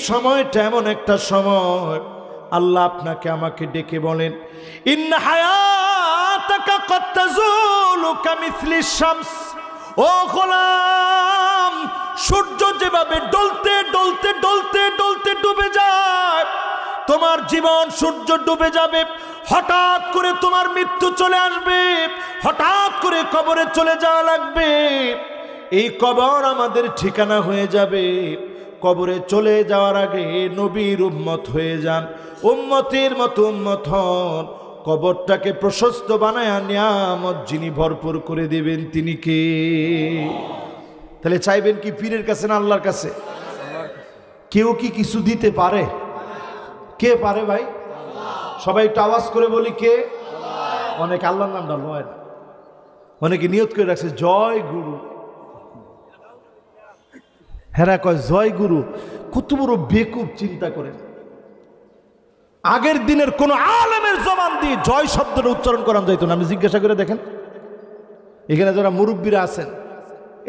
সময়টা এমন একটা সময় আল্লাহ আপনাকে আমাকে ডেকে বলেন, ইন্না হায়াতাকা কদ তাজুলু কামিসলিশ শামস। ও গোলাম, সূর্য যেভাবে ডলতে ডলতে ডলতে ডলতে ডুবে যায়, তোমার জীবন সূর্য ডুবে যাবে। হঠাৎ করে তোমার মৃত্যু চলে আসবে, হঠাৎ করে কবরে চলে যাওয়া লাগবে। এই কবর আমাদের ঠিকানা হয়ে যাবে। কবরে চলে যাওয়ার আগে নবীর উম্মত হয়ে যান, উম্মতের মতো উম্মত হন। কবরটাকে প্রশস্ত বানায় নিয়ামত যিনি ভরপুর করে দেবেন তিনি কে? তাহলে চাইবেন কি পীরের কাছে না আল্লাহর কাছে? কেউ কি কিছু দিতে পারে? কে পারে ভাই? সবাই একটু আওয়াজ করে বলি কে? অনেক আল্লাহর নামটা লয় না, অনেকে নিয়ত করে রাখছে জয় গুরু। হেরা কয় জয় গুরু, কত বড় বেকুব চিন্তা করেন। আগের দিনের কোন আলেমের জবান দিয়ে জয় শব্দটা উচ্চারণ করানো যাইতো না। আপনি জিজ্ঞাসা করে দেখেন, এখানে যারা মুরব্বীরা আছেন,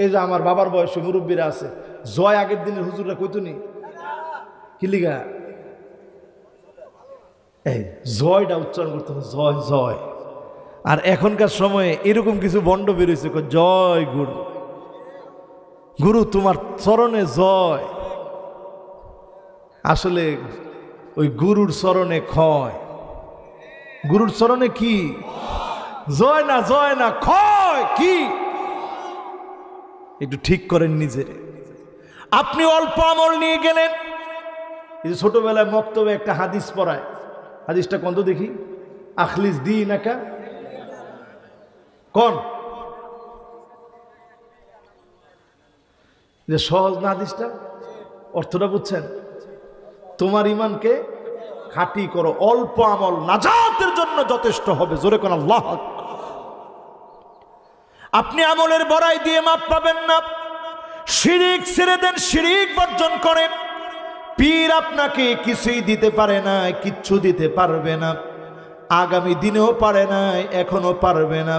এই যে আমার বাবার বয়সী মুরব্বীরা আছে, জয় আগের দিনের হুজুররা কইতো নি? কি লিগা? এই জয়টা উচ্চারণ করতে হবে, জয় জয়। আর এখনকার সময়ে এরকম কিছু বন্ড বেরোইছে, জয় গুরু, গুরু তোমার চরণে জয়। আসলে ওই গুরুর চরণে ক্ষয়, গুরুর চরণে কি জয় না, জয় না ক্ষয় কি? একটু ঠিক করেন নিজের। আপনি অল্প আমল নিয়ে গেলেন। এই যে ছোটবেলায় মক্তবে একটা হাদিস পড়ায়, হাদিসটা কোন তো দেখি, আখলিস দি নাকা কোন, যে সহজ না হাদিসটা? অর্থটা বুঝছেন? তোমার ইমানকে খাঁটি করো, অল্প আমল নাজাতের জন্য যথেষ্ট হবে। জোরে কোন আল্লাহ। আপনি আমলের বড়াই দিয়ে মাপ পাবেন না। শিরিক ছেড়ে দেন, শিরিক বর্জন করেন। পীর আপনাকে কিছুই দিতে পারে না, কিচ্ছু দিতে পারবে না, আগামী দিনেও পারে না, এখনো পারবে না।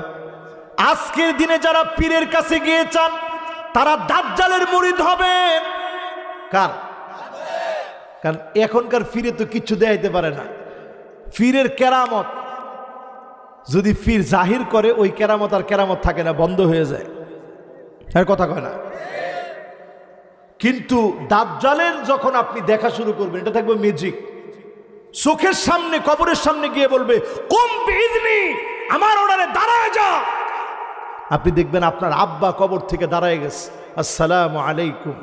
আজকের দিনে যারা পীরের কাছে গিয়ে চান তারা দাজ্জালের মুরিদ হবেন। কার? কারণ এখনকার পীরে তো কিচ্ছু দেখাইতে পারে না। পীরের কেরামত যদি পীর জাহির করে, ওই কেরামত আর কেরামত থাকে না, বন্ধ হয়ে যায়। এর কথা কয় না? কিন্তু দাজ্জালের যখন আপনি দেখা শুরু করবেন, এটা থাকবে ম্যাজিক। চোখের সামনে, কবরের সামনে গিয়ে বলবে কুম বিইذনি, আমার অর্ডারে দাঁড়ায় যা। আপনি দেখবেন আপনার আব্বা কবর থেকে দাঁড়ায় গেছে, আসসালামু আলাইকুম।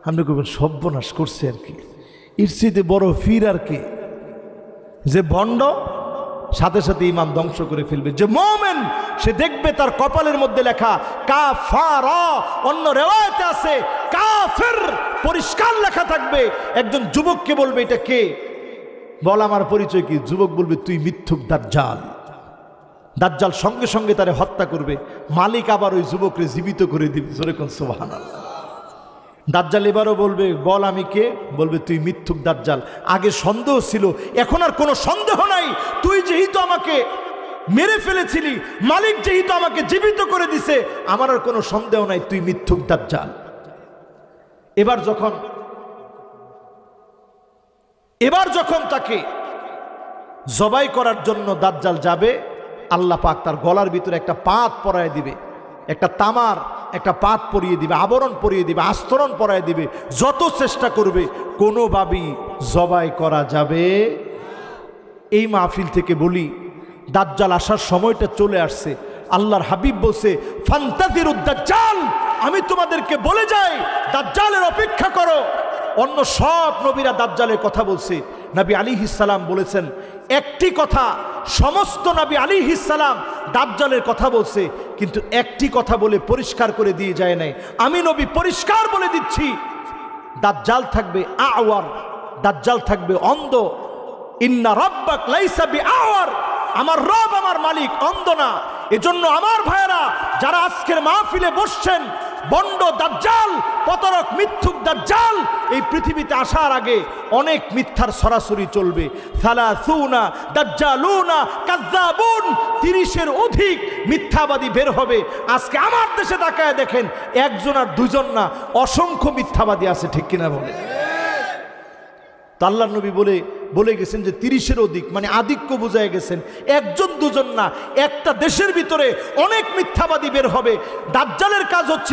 আপনি কবেন সর্বনাশ করছে আর কি, এর চেয়ে বড় পীর আর কি? যে ভণ্ড সাথে সাথে ইমান ধ্বংস করে ফেলবে। যে মুমিন সে দেখবে তার কপালের মধ্যে লেখা কাফারা, অন্য রিওয়ায়াতে আছে কাফির, পরিষ্কার লেখা থাকবে। একজন যুবককে বলবে এটা কে? বল আমার পরিচয় কি? যুবক বলবে তুই মিথ্যুক দাজ্জাল। দাজ্জাল সঙ্গে সঙ্গে তারে হত্যা করবে। মালিক আবার ওই যুবককে জীবিত করে দিবে। জোরে কোন সুবহানাল্লাহ। দাজ্জাল এবারও বলবে বল আমি কে? বলবে তুই মিথ্যুক দাজ্জাল। আগে সন্দেহ ছিল, এখন আর কোনো সন্দেহ নাই। তুই যেহেতু আমাকে মেরে ফেলেছিলি, মালিক যেহেতু আমাকে জীবিত করে দিছে, আমার আর কোনো সন্দেহ নাই, তুই মিথ্যুক দাজ্জাল। এবার যখন তাকে জবাই করার জন্য দাজ্জাল যাবে, আল্লাহ পাক তার গলার ভিতরে একটা পাত পরায় দিবে, একটা তামার একটা পাত পরিয়ে দিবে, আবরণ পরিয়ে দিবে, আস্তরণ পরায় দিবে। যত চেষ্টা করবে কোনোভাবেই জবাই করা যাবে। এই মাহফিল থেকে বলি, দাজ্জাল আসার সময়টা চলে আসছে। আল্লাহর হাবিব বলছে ফান্তাযিরুদ দাজ্জাল, আমি তোমাদেরকে বলে যাই দাজ্জালের অপেক্ষা করো। অন্য সব নবীরা দাজ্জালের কথা বলছে, নবী আলাইহিস সালাম বলেছেন একটি কথা, সমস্ত নবী আলাইহিস সালাম দাজ্জালের কথা বলছে, কিন্তু একটি কথা বলে পরিষ্কার করে দিয়ে যায় নাই। আমি নবী পরিষ্কার বলে দিচ্ছি, দাজ্জাল থাকবে আওয়ার, দাজ্জাল থাকবে অন্ধ। ইন্না রাব্বাক লাইসা বিআওয়ার, আমার রব আমার মালিক অন্ধ না। এজন্য আমার ভাইয়েরা যারা আজকের মাহফিলে বসছেন, বন্ড দাজ্জাল, প্রতারক মিথ্যুক দাজ্জাল এই পৃথিবীতে আসার আগে অনেক মিথ্যার সরাসরি চলবে। সালাসুনা দাজ্জালুনা কাজ্জাবুন, 30-এর অধিক মিথ্যাবাদী বের হবে। আজকে আমার দেশে তাকায় দেখেন, একজন আর দুজন না, অসংখ্য মিথ্যাবাদী আছে, ঠিক কিনা বলে? তো আল্লাহর নবী বলে গেছেন যে 30-এর অধিক, মানে আধিক্য বুঝায় গেছেন। একজন দুজন না, একটা দেশের ভিতরে অনেক মিথ্যাবাদী বের হবে। দাজ্জালের কাজ হচ্ছে